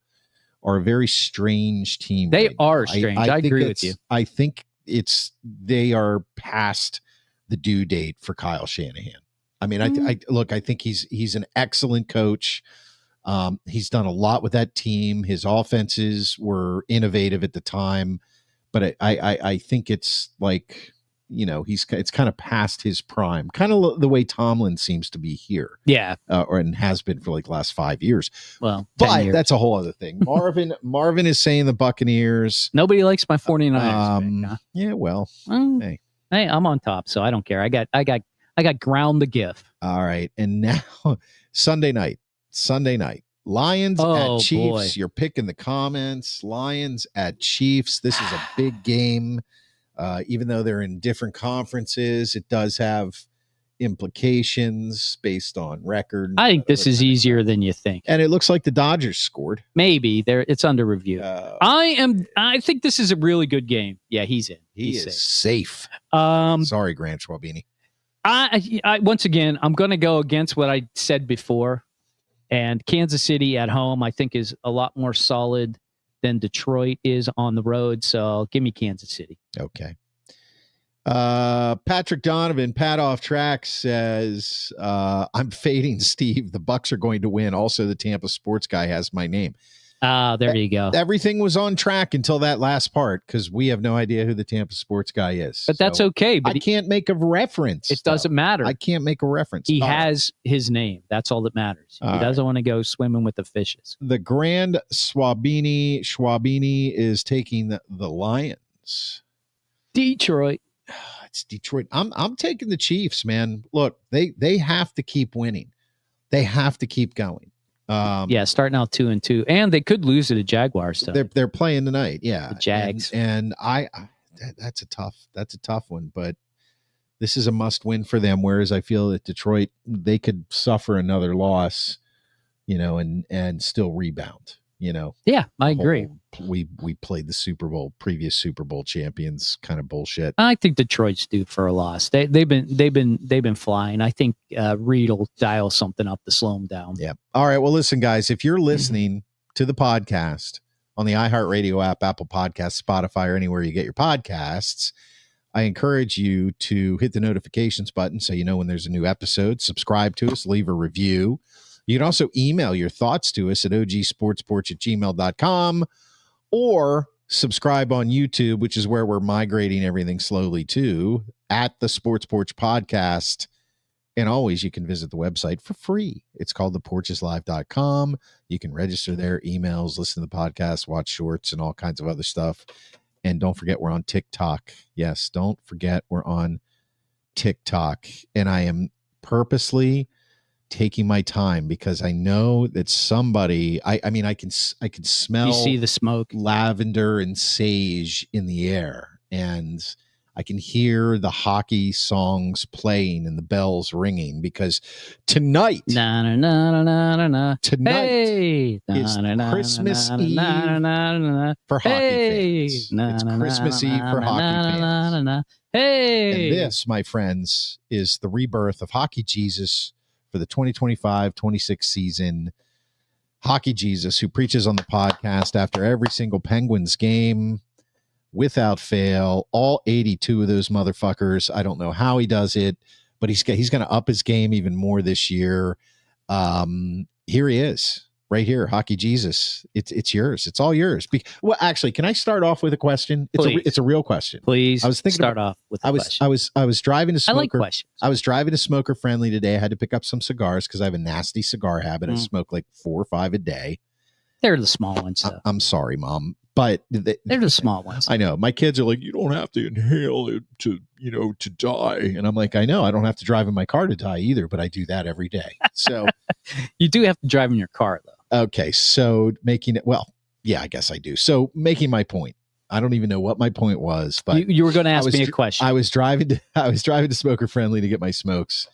Speaker 3: are a very strange team.
Speaker 1: They
Speaker 3: right
Speaker 1: are
Speaker 3: now.
Speaker 1: strange. I
Speaker 3: think
Speaker 1: agree with you.
Speaker 3: I think they are past the due date for Kyle Shanahan. I mean, I think he's an excellent coach. He's done a lot with that team. His offenses were innovative at the time, but I think it's like, it's kind of past his prime, kind of the way Tomlin seems to be here.
Speaker 1: Yeah.
Speaker 3: And has been for like the last 5 years.
Speaker 1: Well,
Speaker 3: but that's a whole other thing. Marvin is saying the Buccaneers.
Speaker 1: Nobody likes my 49ers. Huh?
Speaker 3: Yeah, well, hey,
Speaker 1: I'm on top, so I don't care. I got ground to give.
Speaker 3: All right. And now Sunday night, Lions at Chiefs. Boy. You're picking the comments. Lions at Chiefs. This is a big game. Even though they're in different conferences, it does have implications based on record.
Speaker 1: I think this is easier than you think.
Speaker 3: And it looks like the Dodgers scored.
Speaker 1: Maybe it's under review. I think this is a really good game. Yeah, he's in.
Speaker 3: He's safe. Sorry, Grant Schwabini.
Speaker 1: I once again, I'm going to go against what I said before. And Kansas City at home, I think, is a lot more solid than Detroit is on the road. So give me Kansas City.
Speaker 3: Okay. Patrick Donovan, Pat Off Track says, I'm fading Steve. The Bucks are going to win. Also, the Tampa Sports Guy has my name.
Speaker 1: There you go.
Speaker 3: Everything was on track until that last part because we have no idea who the Tampa Sports Guy is.
Speaker 1: But that's okay. But
Speaker 3: I can't make a reference.
Speaker 1: It doesn't matter.
Speaker 3: I can't make a reference.
Speaker 1: He has his name. That's all that matters. He doesn't want to go swimming with the fishes.
Speaker 3: The Grand Schwabini is taking the Lions.
Speaker 1: Detroit.
Speaker 3: It's Detroit. I'm taking the Chiefs, man. Look, they have to keep winning. They have to keep going.
Speaker 1: Starting out 2-2, and they could lose to the Jaguars. So
Speaker 3: they're playing tonight. Yeah,
Speaker 1: the Jags,
Speaker 3: and that's a tough one. But this is a must win for them. Whereas I feel that Detroit, they could suffer another loss, and still rebound.
Speaker 1: Yeah, I agree.
Speaker 3: We played the previous Super Bowl champions kind of bullshit.
Speaker 1: I think Detroit's due for a loss. They've been flying. I think Reed will dial something up to slow them down.
Speaker 3: Yeah. All right. Well, listen, guys, if you're listening to the podcast on the iHeartRadio app, Apple Podcasts, Spotify, or anywhere you get your podcasts, I encourage you to hit the notifications button so you know when there's a new episode. Subscribe to us, leave a review. You can also email your thoughts to us at ogsportsporch@gmail.com or subscribe on YouTube, which is where we're migrating everything slowly to, at the Sports Porch Podcast. And always, you can visit the website for free. It's called theporcheslive.com. You can register there, emails, listen to the podcast, watch shorts, and all kinds of other stuff. And don't forget, we're on TikTok. Yes, don't forget we're on TikTok. And I am purposely taking my time because I know that somebody, I can smell,
Speaker 1: you see the smoke,
Speaker 3: lavender and sage in the air, and I can hear the hockey songs playing and the bells ringing because tonight is Christmas Eve for hockey fans. It's Christmas Eve for hockey fans. And this, my friends, is the rebirth of Hockey Jesus for the 2025-26 season. Hockey Jesus, who preaches on the podcast after every single Penguins game without fail, all 82 of those motherfuckers. I don't know how he does it, but he's going to up his game even more this year. Here he is, right here, Hockey Jesus. It's yours. It's all yours. Well, actually, can I start off with a question? It's a real question.
Speaker 1: Please.
Speaker 3: I was thinking
Speaker 1: off with a question.
Speaker 3: I was driving to Smoker.
Speaker 1: I like questions.
Speaker 3: I was driving to Smoker Friendly today. I had to pick up some cigars because I have a nasty cigar habit. I smoke like 4 or 5 a day.
Speaker 1: They're the small ones, though.
Speaker 3: I'm sorry, Mom. But
Speaker 1: they're the small ones.
Speaker 3: I know. My kids are like, you don't have to inhale it to die. And I'm like, I know. I don't have to drive in my car to die either, but I do that every day. So
Speaker 1: you do have to drive in your car, though.
Speaker 3: Okay. So I guess I do. So making my point. I don't even know what my point was, but
Speaker 1: you were going to ask me a question.
Speaker 3: I was driving to Smoker Friendly to get my smokes.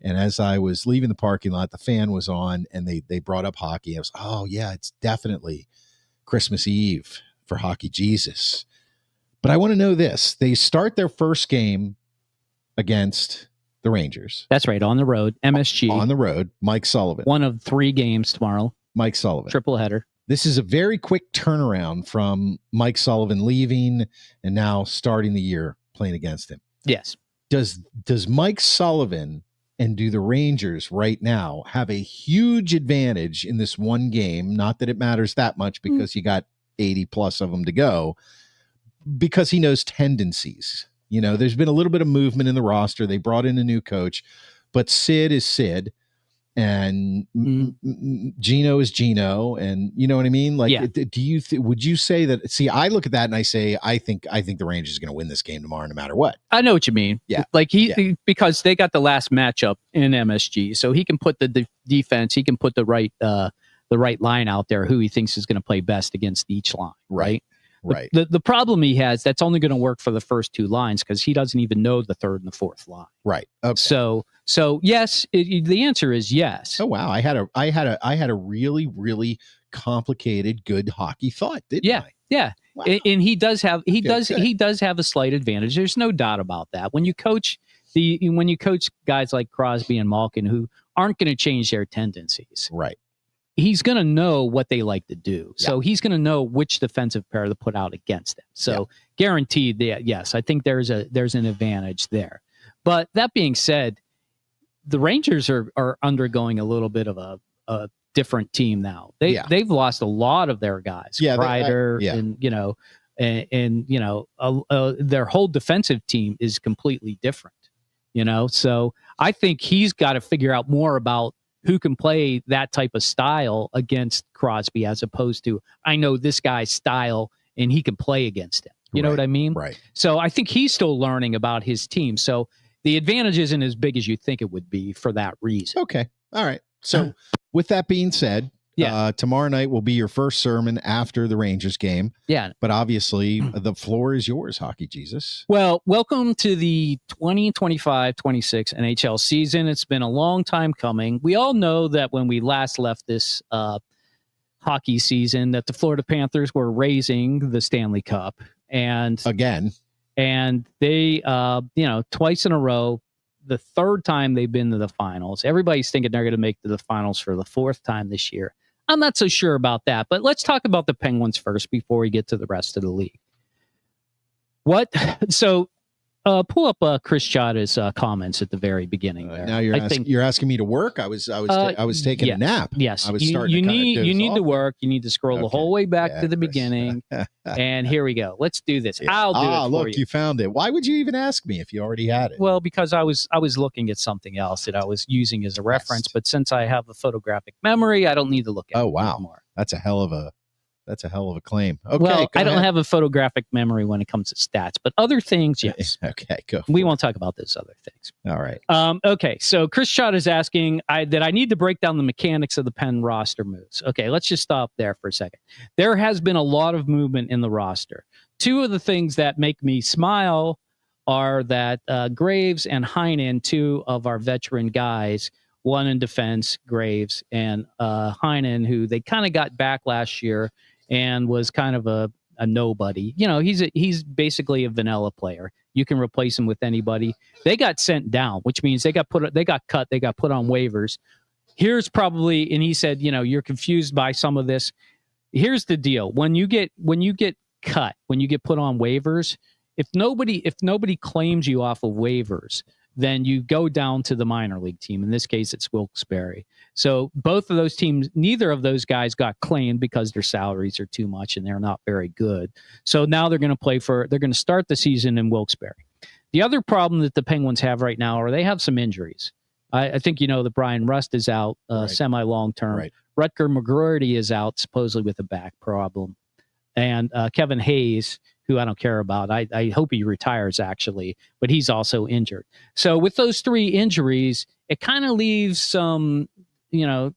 Speaker 3: And as I was leaving the parking lot, the fan was on and they brought up hockey. I was, oh yeah, it's definitely Christmas Eve for Hockey Jesus. But I want to know this. They start their first game against the Rangers.
Speaker 1: That's right. On the road. MSG.
Speaker 3: On the road. Mike Sullivan.
Speaker 1: One of 3 games tomorrow.
Speaker 3: Mike Sullivan.
Speaker 1: Triple header.
Speaker 3: This is a very quick turnaround from Mike Sullivan leaving and now starting the year playing against him.
Speaker 1: Yes.
Speaker 3: Does Mike Sullivan and do the Rangers right now have a huge advantage in this one game? Not that it matters that much because you got 80 plus of them to go, because he knows tendencies. You know, there's been a little bit of movement in the roster. They brought in a new coach, but Sid is Sid. And Gino is Gino, and you know what I mean. Like, do you would you say that? See, I look at that and I say, I think the Rangers are going to win this game tomorrow, no matter what.
Speaker 1: I know what you mean.
Speaker 3: Yeah,
Speaker 1: like because they got the last matchup in MSG, so he can put the defense, he can put the right line out there, who he thinks is going to play best against each line. Right.
Speaker 3: Right.
Speaker 1: The problem he has, that's only going to work for the first two lines because he doesn't even know the third and the fourth line.
Speaker 3: Right. Okay.
Speaker 1: So yes, the answer is yes.
Speaker 3: Oh wow, I had a really, really complicated, good hockey thought, didn't I?
Speaker 1: Yeah. Wow. And he does have a slight advantage. There's no doubt about that. When you coach guys like Crosby and Malkin, who aren't going to change their tendencies,
Speaker 3: right?
Speaker 1: He's going to know what they like to do. So he's going to know which defensive pair to put out against them. So guaranteed that, yes, I think there's an advantage there. But that being said, the Rangers are undergoing a little bit of a different team now. They've lost a lot of their guys. Kreider and their whole defensive team is completely different. You know, so I think he's got to figure out more about who can play that type of style against Crosby, as opposed to, I know this guy's style and he can play against him. You know what I mean?
Speaker 3: Right.
Speaker 1: So I think he's still learning about his team. So the advantage isn't as big as you think it would be for that reason.
Speaker 3: Okay. All right. So with that being said, tomorrow night will be your first sermon after the Rangers game. Yeah. But obviously the floor is yours, Hockey Jesus.
Speaker 1: Well, welcome to the 2025-26 NHL season. It's been a long time coming. We all know that when we last left this hockey season, that the Florida Panthers were raising the Stanley Cup. And they, twice in a row, the third time they've been to the finals. Everybody's thinking they're going to make to the finals for the fourth time this year. I'm not so sure about that, but let's talk about the Penguins first before we get to the rest of the league. Pull up Chris Chada's comments at the very beginning. There.
Speaker 3: Now you're asking me to work. I was taking a nap.
Speaker 1: Yes,
Speaker 3: I was
Speaker 1: you need to work. You need to scroll the whole way back to the beginning. And here we go. Let's do this. I'll do it.
Speaker 3: Look, you found it. Why would you even ask me if you already had it?
Speaker 1: Well, because I was looking at something else that I was using as a reference. But since I have a photographic memory, I don't need to look at it anymore.
Speaker 3: That's a hell of a claim. Okay.
Speaker 1: Well, I don't have a photographic memory when it comes to stats, but other things, yes.
Speaker 3: Okay, go.
Speaker 1: We won't talk about those other things.
Speaker 3: All right.
Speaker 1: Okay, so Chris Schott is asking that I need to break down the mechanics of the Penn roster moves. Okay, let's just stop there for a second. There has been a lot of movement in the roster. Two of the things that make me smile are that Graves and Heinen, two of our veteran guys, one in defense, Graves, and Heinen, who they kind of got back last year and was kind of a nobody. You know, he's basically a vanilla player. You can replace him with anybody. They got sent down, which means they got cut, they got put on waivers. Here's probably, and he said, you're confused by some of this. Here's the deal. When you get cut, when you get put on waivers, if nobody claims you off of waivers, then you go down to the minor league team. In this case, it's Wilkes-Barre. So both of those teams, neither of those guys got claimed because their salaries are too much and they're not very good. So now they're going to start the season in Wilkes-Barre. The other problem that the Penguins have right now are they have some injuries. I think that Brian Rust is out semi-long-term. Right. Rutger McGroarty is out supposedly with a back problem. And Kevin Hayes, who I don't care about. I hope he retires, actually, but he's also injured. So with those three injuries, it kind of leaves some, the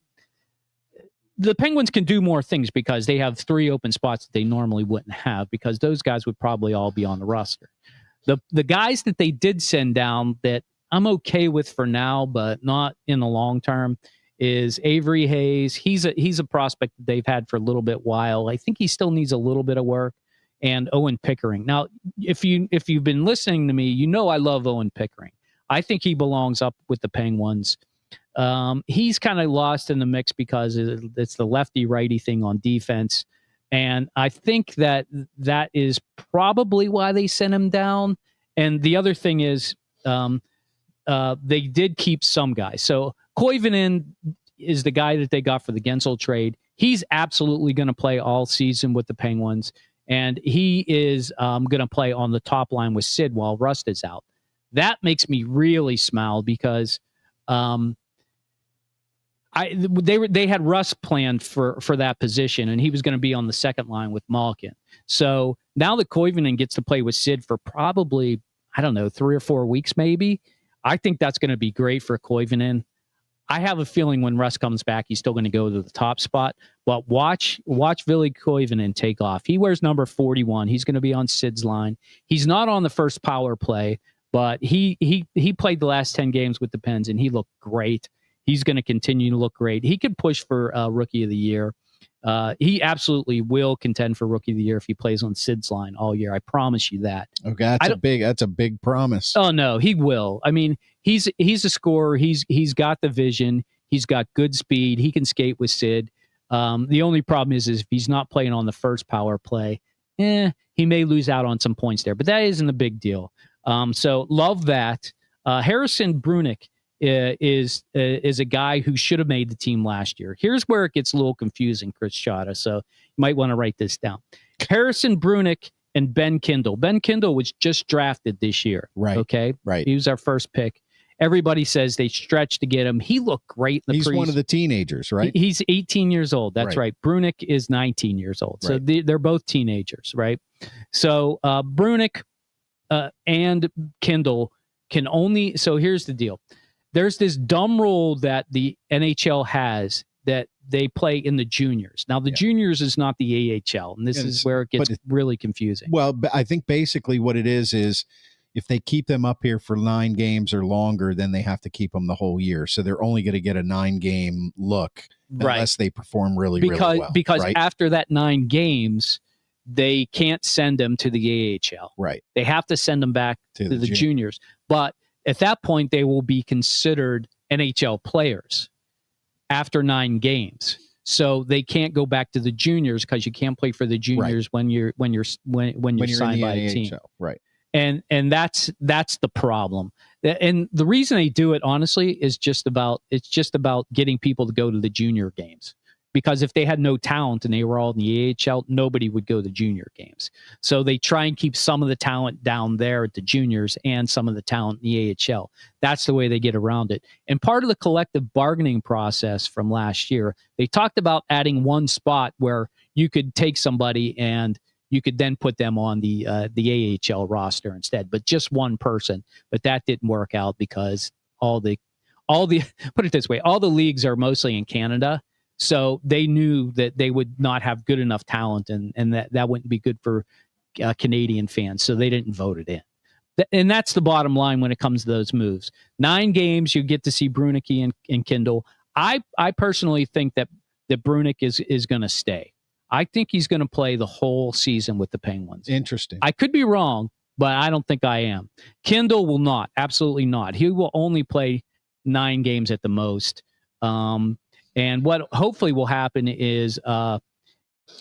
Speaker 1: Penguins can do more things because they have three open spots that they normally wouldn't have, because those guys would probably all be on the roster. The guys that they did send down that I'm okay with for now, but not in the long term, is Avery Hayes. He's a prospect that they've had for a little bit while. I think he still needs a little bit of work. And Owen Pickering. Now, if you've been listening to me, I love Owen Pickering. I think he belongs up with the Penguins. He's kind of lost in the mix because it's the lefty-righty thing on defense. And I think that is probably why they sent him down. And the other thing is they did keep some guys. So Koivunen is the guy that they got for the Gensel trade. He's absolutely going to play all season with the Penguins. And he is going to play on the top line with Sid while Rust is out. That makes me really smile because they had Russ planned for that position, and he was going to be on the second line with Malkin. So now that Koivunen gets to play with Sid for probably, I don't know, 3 or 4 weeks maybe, I think that's going to be great for Koivunen. I have a feeling when Russ comes back, he's still going to go to the top spot. But watch Ville Koivunen take off. He wears number 41. He's going to be on Sid's line. He's not on the first power play, but he played the last 10 games with the Pens, and he looked great. He's going to continue to look great. He could push for Rookie of the Year. He absolutely will contend for Rookie of the Year if he plays on Sid's line all year. I promise you that.
Speaker 3: Okay, that's a big promise.
Speaker 1: Oh no, he will. I mean, he's a scorer. He's got the vision. He's got good speed. He can skate with Sid. The only problem is if he's not playing on the first power play, he may lose out on some points there. But that isn't a big deal. So love that. Harrison Brunick is a guy who should have made the team last year. Here's where it gets a little confusing, Chris Chata, so you might want to write this down. Harrison Brunick and Ben Kindle. Ben Kindle was just drafted this year.
Speaker 3: Right.
Speaker 1: Okay?
Speaker 3: Right.
Speaker 1: He was our first pick. Everybody says they stretched to get him. He looked great in the
Speaker 3: He's one of the teenagers, right?
Speaker 1: He's 18 years old. That's right. Brunick is 19 years old. So they're both teenagers, right? So Brunick and Kindle can only... So here's the deal. There's this dumb rule that the NHL has that they play in the juniors. Now, the juniors is not the AHL, and this is where it gets really confusing.
Speaker 3: Well, I think basically what it is if they keep them up here for 9 games or longer, then they have to keep them the whole year. So they're only going to get a 9-game look unless they perform really well.
Speaker 1: Because after that 9 games, they can't send them to the AHL.
Speaker 3: Right.
Speaker 1: They have to send them back to the juniors. But at that point, they will be considered NHL players after 9 games. So they can't go back to the juniors because you can't play for the juniors when you're signed by a team.
Speaker 3: Right.
Speaker 1: And that's the problem. And the reason they do it, honestly, is just about getting people to go to the junior games. Because if they had no talent and they were all in the AHL, nobody would go to junior games. So they try and keep some of the talent down there at the juniors and some of the talent in the AHL. That's the way they get around it. And part of the collective bargaining process from last year, they talked about adding one spot where you could take somebody and you could then put them on the AHL roster instead, but just one person. But that didn't work out because all the put it this way, all the leagues are mostly in Canada. So they knew that they would not have good enough talent and that wouldn't be good for Canadian fans. So they didn't vote it in. And that's the bottom line when it comes to those moves. 9 games, you get to see Brunick and Kindle. I personally think that Brunick is going to stay. I think he's going to play the whole season with the Penguins.
Speaker 3: Interesting.
Speaker 1: I could be wrong, but I don't think I am. Kindle will not. Absolutely not. He will only play 9 games at the most. And what hopefully will happen is I'm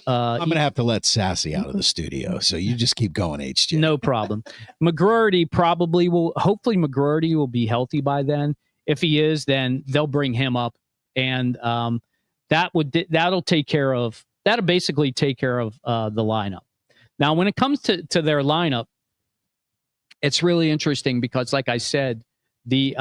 Speaker 3: going to have to let Sassy out of the studio. So you just keep going, HJ.
Speaker 1: No problem. Hopefully McGroarty will be healthy by then. If he is, then they'll bring him up. And that'll basically take care of the lineup. Now, when it comes to their lineup, it's really interesting because, like I said, the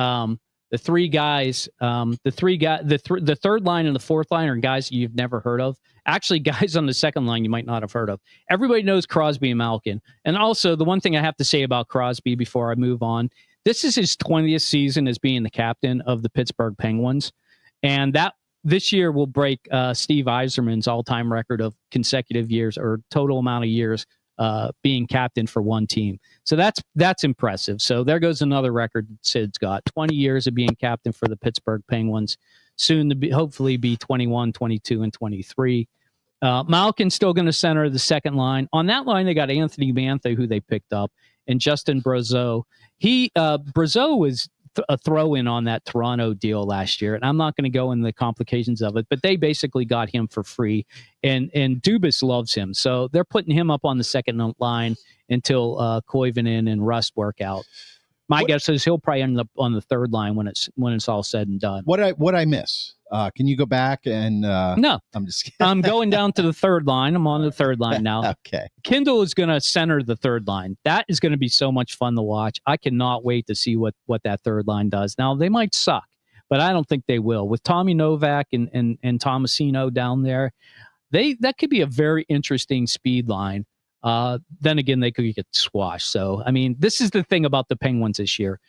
Speaker 1: three guys, the third line and the fourth line are guys you've never heard of. Actually, guys on the second line you might not have heard of. Everybody knows Crosby and Malkin. And also, the one thing I have to say about Crosby before I move on, this is his 20th season as being the captain of the Pittsburgh Penguins. And that this year will break Steve Yzerman's all-time record of consecutive years or total amount of years being captain for one team. So that's impressive. So there goes another record Sid's got. 20 years of being captain for the Pittsburgh Penguins. Soon to hopefully be 21, 22, and 23. Malkin's still going to center the second line. On that line, they got Anthony Mantha, who they picked up, and Justin Brazeau. Brazeau was a throw in on that Toronto deal last year, and I'm not going to go into the complications of it, but they basically got him for free, and Dubas loves him, so they're putting him up on the second line until Koivunen and Rust work out. My guess is he'll probably end up on the third line when it's all said and done.
Speaker 3: What I miss? Can you go back and
Speaker 1: no?
Speaker 3: I'm just kidding.
Speaker 1: I'm going down to the third line. I'm on the third line now.
Speaker 3: Okay.
Speaker 1: Kindle is going to center the third line. That is going to be so much fun to watch. I cannot wait to see what that third line does. Now they might suck, but I don't think they will. With Tommy Novak and Tomasino down there, that could be a very interesting speed line. Then again, they could get squashed. So, I mean, this is the thing about the Penguins this year.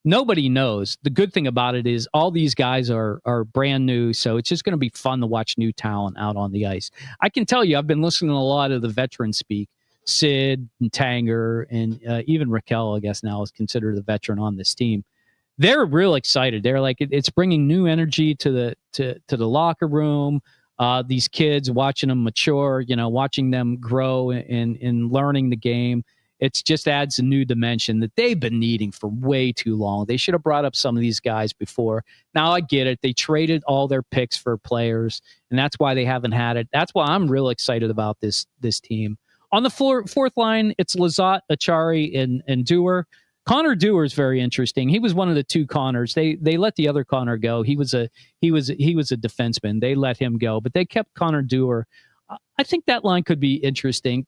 Speaker 1: Nobody knows. The good thing about it is all these guys are brand new, so it's just going to be fun to watch new talent out on the ice. I can tell you, I've been listening to a lot of the veterans speak. Sid and Tanger and even Raquel, I guess now is considered a veteran on this team. They're real excited. They're like, it's bringing new energy to the locker room. These kids, watching them mature, watching them grow and learning the game. It just adds a new dimension that they've been needing for way too long. They should have brought up some of these guys before. Now I get it. They traded all their picks for players, and that's why they haven't had it. That's why I'm real excited about this team. On the fourth line, it's Lizotte, Achari, and Dewar. Connor Dewar is very interesting. He was one of the two Connors. They let the other Connor go. He was a defenseman. They let him go, but they kept Connor Dewar. I think that line could be interesting.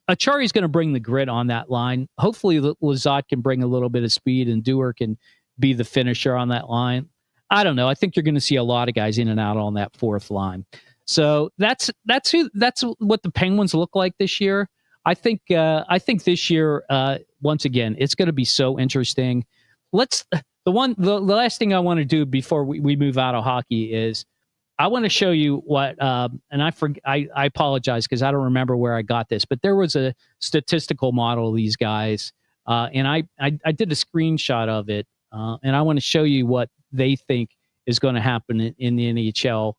Speaker 1: Achari's going to bring the grit on that line. Hopefully, Lizotte can bring a little bit of speed, and Dewar can be the finisher on that line. I don't know. I think you're going to see a lot of guys in and out on that fourth line. So that's what the Penguins look like this year. I think this year, once again, it's going to be so interesting. The last thing I want to do before we move out of hockey is I want to show you what, and I apologize because I don't remember where I got this, but there was a statistical model of these guys, and I did a screenshot of it, and I want to show you what they think is going to happen in the NHL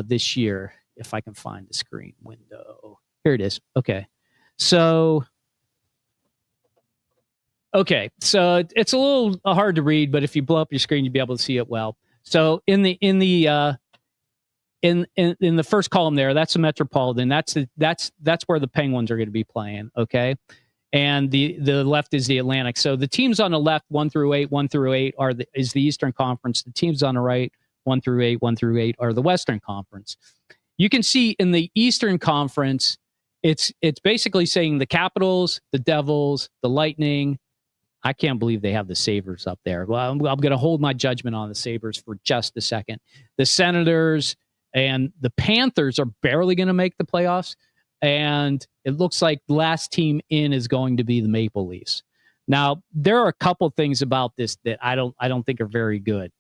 Speaker 1: this year. If I can find the screen window, here it is. Okay, so it's a little hard to read, but if you blow up your screen, you'll be able to see it well. So in the first column there, that's the Metropolitan. That's where the Penguins are going to be playing. Okay. And the left is the Atlantic. So the teams on the left, 1 through 8 is the Eastern Conference. The teams on the right, 1 through 8 are the Western Conference. You can see in the Eastern Conference, it's basically saying the Capitals, the Devils, the Lightning. I can't believe they have the Sabres up there. Well, I'm going to hold my judgment on the Sabres for just a second. The Senators and the Panthers are barely going to make the playoffs, and it looks like the last team in is going to be the Maple Leafs. Now, there are a couple things about this that I don't think are very good.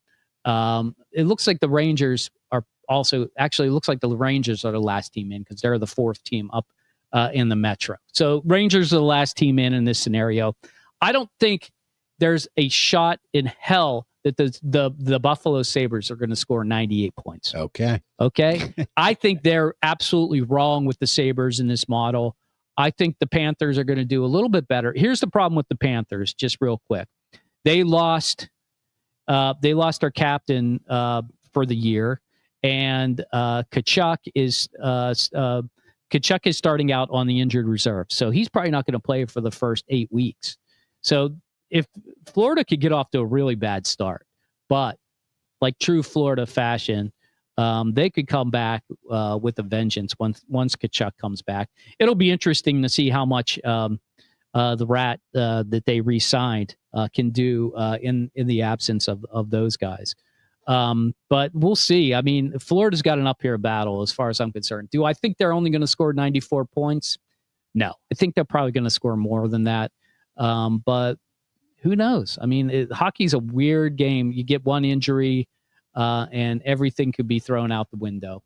Speaker 1: It looks like the Rangers are also actually looks like the Rangers are the last team in because they're the fourth team up in the Metro. So Rangers are the last team in this scenario. I don't think there's a shot in hell that the Buffalo Sabres are going to score 98 points.
Speaker 3: Okay.
Speaker 1: I think they're absolutely wrong with the Sabres in this model. I think the Panthers are going to do a little bit better. Here's the problem with the Panthers, just real quick. They lost their captain for the year, and Tkachuk is starting out on the injured reserve, so he's probably not going to play for the first 8 weeks. So if Florida could get off to a really bad start, but like true Florida fashion, they could come back with a vengeance once Tkachuk comes back. It'll be interesting to see how much the Rat that they re-signed can do in the absence of those guys. But we'll see. I mean, Florida's got an up-here battle as far as I'm concerned. Do I think they're only going to score 94 points? No. I think they're probably going to score more than that. But who knows? I mean, hockey's a weird game. You get one injury, and everything could be thrown out the window.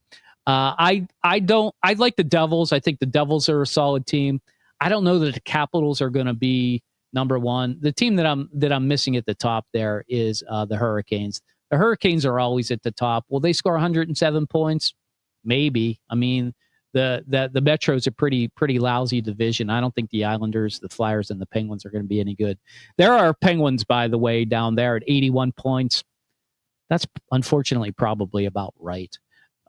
Speaker 1: I like the Devils. I think the Devils are a solid team. I don't know that the Capitals are going to be number one. The team that I'm missing at the top there is the Hurricanes. The Hurricanes are always at the top. Will they score 107 points? Maybe. I mean, the Metro's a pretty lousy division. I don't think the Islanders, the Flyers, and the Penguins are going to be any good. There are Penguins, by the way, down there at 81 points. That's unfortunately probably about right.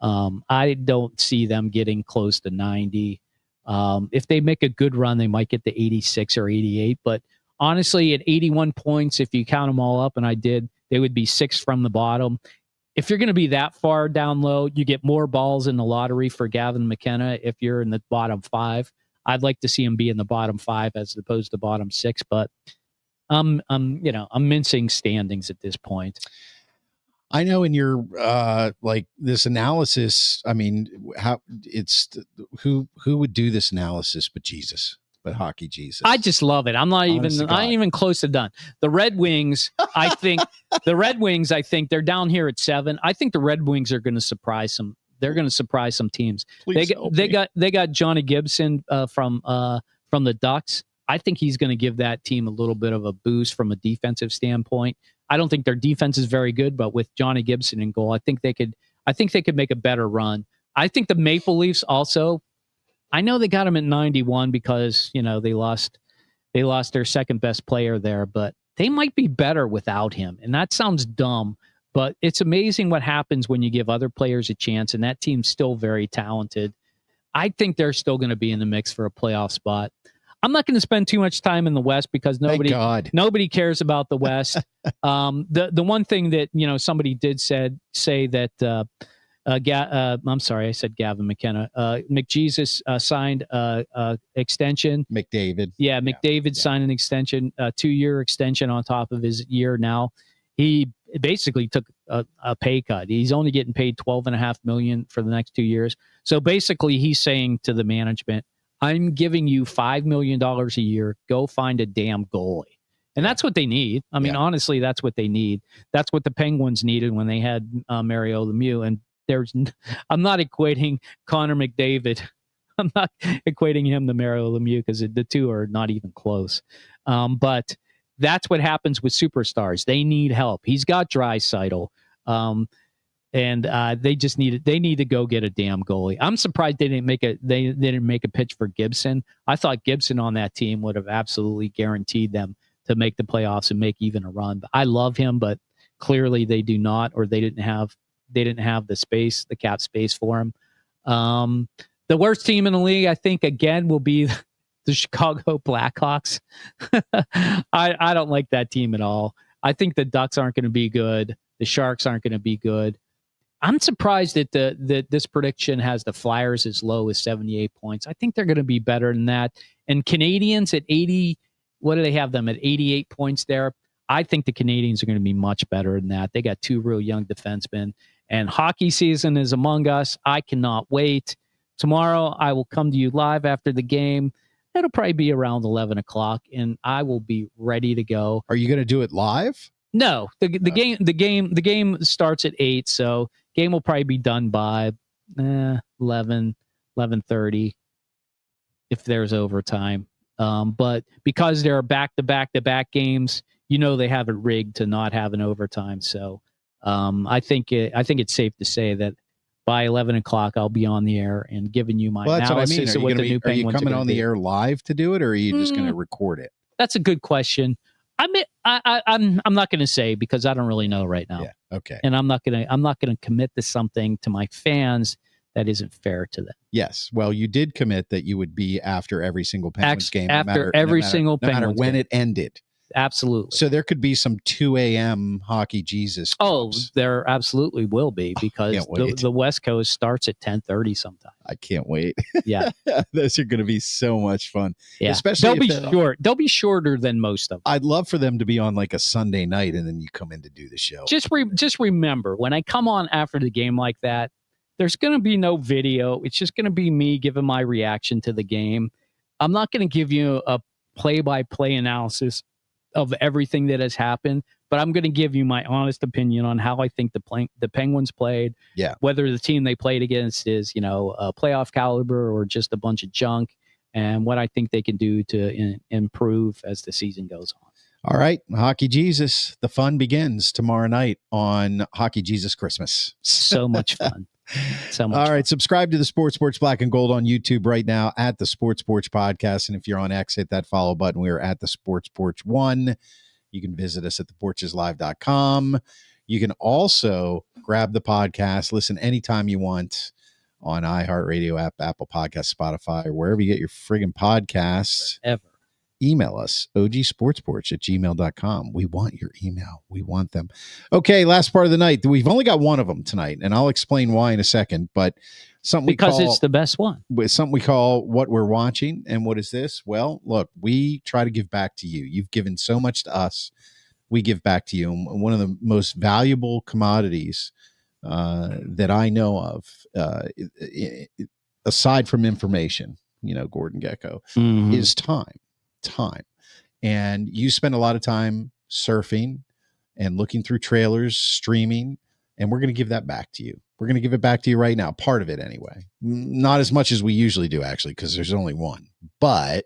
Speaker 1: I don't see them getting close to 90. If they make a good run, they might get to 86 or 88. But honestly, at 81 points, if you count them all up, and I did, they would be 6 from the bottom. If you're going to be that far down low, you get more balls in the lottery for Gavin McKenna. If you're in the bottom 5, I'd like to see him be in the bottom 5 as opposed to bottom 6. But I'm mincing standings at this point.
Speaker 3: I know in your like this analysis, I mean, who would do this analysis but Jesus, but hockey Jesus?
Speaker 1: I just love it. I'm not even close to done. The Red Wings, I think they're down here at 7. I think the Red Wings are going to surprise some. They're going to surprise some teams. They got Johnny Gibson from the Ducks. I think he's going to give that team a little bit of a boost from a defensive standpoint. I don't think their defense is very good, but with Johnny Gibson in goal, I think they could make a better run. I think the Maple Leafs also, I know they got him at 91 because, they lost their second best player there, but they might be better without him. And that sounds dumb, but it's amazing what happens when you give other players a chance, and that team's still very talented. I think they're still going to be in the mix for a playoff spot. I'm not going to spend too much time in the West because nobody cares about the West. The one thing that somebody did say that I'm sorry, I said Gavin McKenna. McJesus signed extension.
Speaker 3: McDavid.
Speaker 1: Yeah, McDavid signed an extension, 2-year extension on top of his year now. He basically took a pay cut. He's only getting paid $12.5 million for the next 2 years. So basically, he's saying to the management, I'm giving you $5 million a year. Go find a damn goalie. And that's what they need. I mean, honestly, that's what they need. That's what the Penguins needed when they had Mario Lemieux. And I'm not equating Connor McDavid. I'm not equating him to Mario Lemieux because the two are not even close. But that's what happens with superstars. They need help. He's got Draisaitl. And they need to go get a damn goalie. I'm surprised they didn't make a pitch for Gibson. I thought Gibson on that team would have absolutely guaranteed them to make the playoffs and make even a run. But I love him, but clearly they do not, or they didn't have the cap space for him. The worst team in the league, I think, again, will be the Chicago Blackhawks. I don't like that team at all. I think the Ducks aren't going to be good. The Sharks aren't going to be good. I'm surprised that this prediction has the Flyers as low as 78 points. I think they're going to be better than that. And Canadians at 80, what do they have them at 88 points there? I think the Canadians are going to be much better than that. They got 2 real young defensemen. And hockey season is among us. I cannot wait. Tomorrow, I will come to you live after the game. It'll probably be around 11 o'clock, and I will be ready to go.
Speaker 3: Are you going to do it live?
Speaker 1: No, the game starts at 8, so game will probably be done by 11:30 if there's overtime. But because there are back-to-back games, they have it rigged to not have an overtime. So I think it's safe to say that by 11 o'clock I'll be on the air and giving you my analysis of what the new Penguins are. Are you coming
Speaker 3: on the air live to do it, or are you just going to record it?
Speaker 1: That's a good question. I'm not going to say because I don't really know right now.
Speaker 3: Yeah. Okay.
Speaker 1: And I'm not going to commit to something to my fans that isn't fair to them.
Speaker 3: Yes. Well, you did commit that you would be after every single Penguins game, no matter when it ended.
Speaker 1: Absolutely.
Speaker 3: So there could be some 2 a.m. hockey Jesus.
Speaker 1: Oh, there absolutely will be because the West Coast starts at 10:30 sometimes.
Speaker 3: I can't wait.
Speaker 1: Yeah.
Speaker 3: Those are going to be so much fun.
Speaker 1: Yeah.
Speaker 3: Especially
Speaker 1: they'll be shorter than most of them.
Speaker 3: I'd love for them to be on like a Sunday night and then you come in to do the show.
Speaker 1: Just remember, when I come on after the game like that, there's going to be no video. It's just going to be me giving my reaction to the game. I'm not going to give you a play-by-play analysis of everything that has happened, but I'm going to give you my honest opinion on how I think the Penguins played.
Speaker 3: Yeah. Whether
Speaker 1: the team they played against is, a playoff caliber or just a bunch of junk, and what I think they can do to improve as the season goes on.
Speaker 3: All right. Hockey Jesus. The fun begins tomorrow night on Hockey Jesus Christmas.
Speaker 1: So much fun. So much
Speaker 3: All
Speaker 1: fun.
Speaker 3: right. Subscribe to the Sports Porch Black and Gold on YouTube right now at the Sports Porch Podcast. And if you're on X, hit that follow button. We are at the Sports Porch 1. You can visit us at theporcheslive.com. You can also grab the podcast, listen anytime you want on iHeartRadio app, Apple Podcasts, Spotify, or wherever you get your friggin' podcasts.
Speaker 1: Ever.
Speaker 3: Email us, ogsportsporch@gmail.com. We want your email. We want them. Okay, last part of the night. We've only got one of them tonight, and I'll explain why in a second, but
Speaker 1: because it's the best one.
Speaker 3: Something we call What We're Watching. And what is this? Well, look, we try to give back to you. You've given so much to us. We give back to you. And one of the most valuable commodities that I know of, aside from information, Gordon Gecko, is time. And you spend a lot of time surfing and looking through trailers, streaming, and we're going to give that back to you. We're going to give it back to you right now. Part of it anyway. Not as much as we usually do, actually, because there's only one. But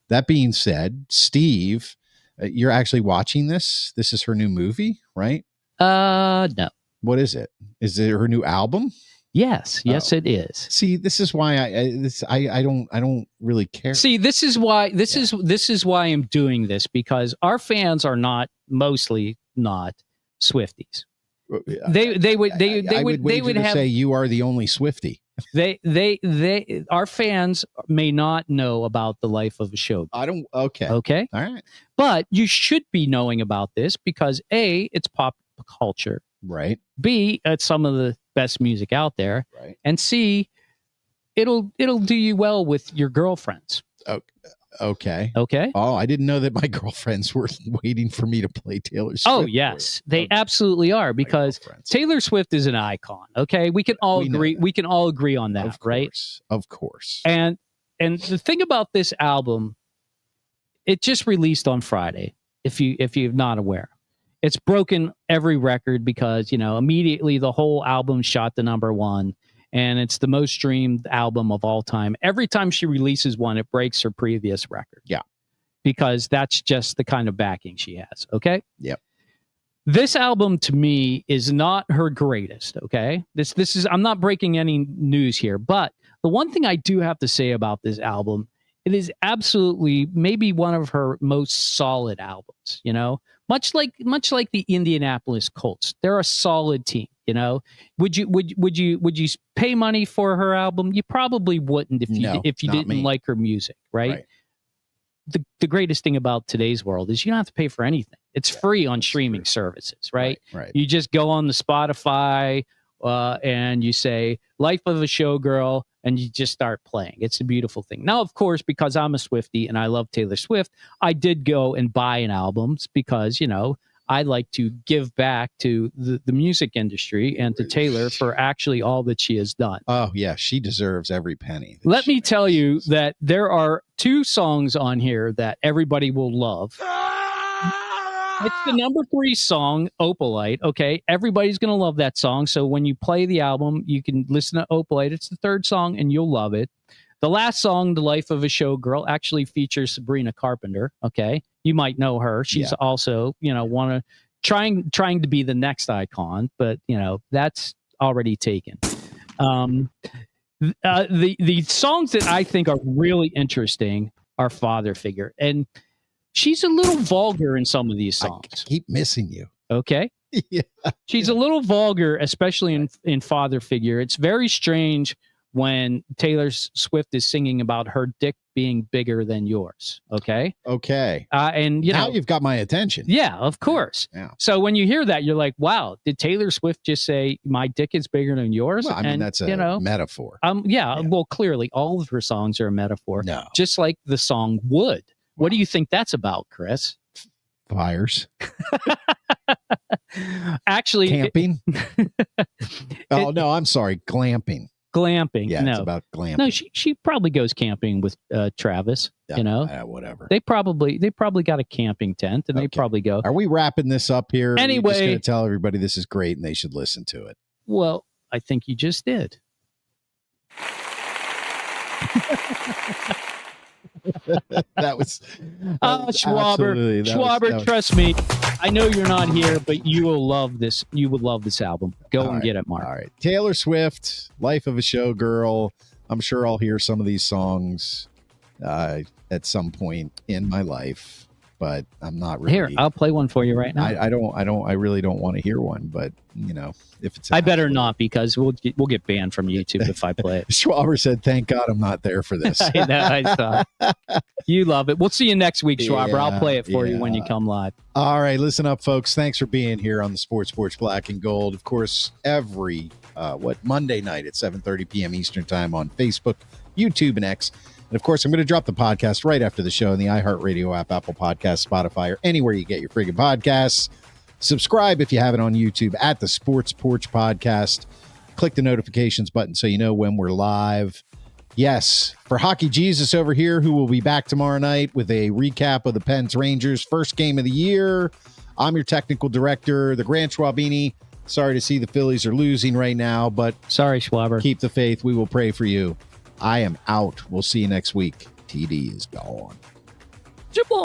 Speaker 3: that being said, Steve, you're actually watching this. This is her new movie, right?
Speaker 1: No.
Speaker 3: What is it? Is it her new album?
Speaker 1: Yes, it is.
Speaker 3: See, this is why I don't really care.
Speaker 1: See, this is why I'm doing this, because our fans are mostly not Swifties. They would have
Speaker 3: say you are the only Swiftie.
Speaker 1: Our fans may not know about the life of a show.
Speaker 3: Okay.
Speaker 1: All right. But you should be knowing about this because A, it's pop culture.
Speaker 3: Right.
Speaker 1: B, it's some of the best music out there.
Speaker 3: Right.
Speaker 1: And C, it'll do you well with your girlfriends.
Speaker 3: Okay.
Speaker 1: Okay.
Speaker 3: Oh, I didn't know that my girlfriends were waiting for me to play Taylor Swift.
Speaker 1: Oh, yes. They absolutely are, because Taylor Swift is an icon. Okay. We can all agree. We can all agree on that, right?
Speaker 3: Of course.
Speaker 1: And the thing about this album, it just released on Friday, if you're not aware. It's broken every record because, immediately the whole album shot to #1, and it's the most streamed album of all time. Every time she releases one, it breaks her previous record.
Speaker 3: Yeah.
Speaker 1: Because that's just the kind of backing she has. Okay.
Speaker 3: Yep.
Speaker 1: This album to me is not her greatest. Okay. This is, I'm not breaking any news here, but the one thing I do have to say about this album, it is absolutely maybe one of her most solid albums, much like the Indianapolis Colts. They're a solid team, Would you pay money for her album? You probably wouldn't if you didn't like her music, right? The greatest thing about today's world is you don't have to pay for anything. It's free on streaming services, right?
Speaker 3: Right.
Speaker 1: You just go on the Spotify and you say "Life of a Showgirl" and you just start playing. It's a beautiful thing. Now, of course, because I'm a Swiftie and I love Taylor Swift, I did go and buy an album because, I like to give back to the music industry and to Taylor for actually all that she has done.
Speaker 3: Oh, yeah. She deserves every penny.
Speaker 1: Let me tell you that there are 2 songs on here that everybody will love. It's the #3 song, Opalite. Okay. Everybody's going to love that song. So when you play the album, you can listen to Opalite. It's the 3rd song and you'll love it. The last song, The Life of a Showgirl, actually features Sabrina Carpenter. Okay. You might know her. She's also, trying to be the next icon, but that's already taken. The songs that I think are really interesting are Father Figure. And she's a little vulgar in some of these songs.
Speaker 3: I keep missing you.
Speaker 1: Okay.
Speaker 3: Yeah.
Speaker 1: She's a little vulgar, especially in Father Figure. It's very strange when Taylor Swift is singing about her dick being bigger than yours. Okay. And
Speaker 3: now you've got my attention.
Speaker 1: Yeah, of course.
Speaker 3: Yeah.
Speaker 1: So when you hear that, you're like, wow, did Taylor Swift just say my dick is bigger than yours?
Speaker 3: Well, I mean, that's a metaphor.
Speaker 1: Yeah. Well, clearly all of her songs are a metaphor.
Speaker 3: No.
Speaker 1: Just like the song Wood. What do you think that's about, Chris?
Speaker 3: Fires.
Speaker 1: Actually,
Speaker 3: camping. No, I'm sorry. Glamping.
Speaker 1: Glamping.
Speaker 3: Yeah,
Speaker 1: no.
Speaker 3: It's about glamping.
Speaker 1: No, she probably goes camping with Travis.
Speaker 3: Whatever.
Speaker 1: They probably got a camping tent, and they probably go.
Speaker 3: Are we wrapping this up here?
Speaker 1: Anyway,
Speaker 3: just going to tell everybody this is great and they should listen to it.
Speaker 1: Well, I think you just did.
Speaker 3: That was
Speaker 1: Schwaber, trust me. I know you're not here, but you will love this. You would love this album. Go and get it, Mark.
Speaker 3: All right. Taylor Swift, Life of a Showgirl. I'm sure I'll hear some of these songs at some point in my life, but I'm not really.
Speaker 1: Here, I'll play one for you right now.
Speaker 3: I really don't want to hear one, but if it's.
Speaker 1: I better not, because we'll get banned from YouTube if I play it.
Speaker 3: Schwaber said, "Thank God I'm not there for this."
Speaker 1: I know. I saw. You love it. We'll see you next week, Schwaber. I'll play it for you when you come live.
Speaker 3: All right, listen up, folks. Thanks for being here on the Sports Porch Black and Gold. Of course, every Monday night at 7:30 p.m. Eastern Time on Facebook, YouTube, and X. And of course, I'm going to drop the podcast right after the show in the iHeartRadio app, Apple Podcasts, Spotify, or anywhere you get your friggin' podcasts. Subscribe if you have it on YouTube at the Sports Porch Podcast. Click the notifications button so you know when we're live. Yes, for Hockey Jesus over here, who will be back tomorrow night with a recap of the Pens Rangers first game of the year. I'm your technical director, the Grant Schwabini. Sorry to see the Phillies are losing right now, but
Speaker 1: sorry, Schwaber.
Speaker 3: Keep the faith. We will pray for you. I am out. We'll see you next week. TD is gone.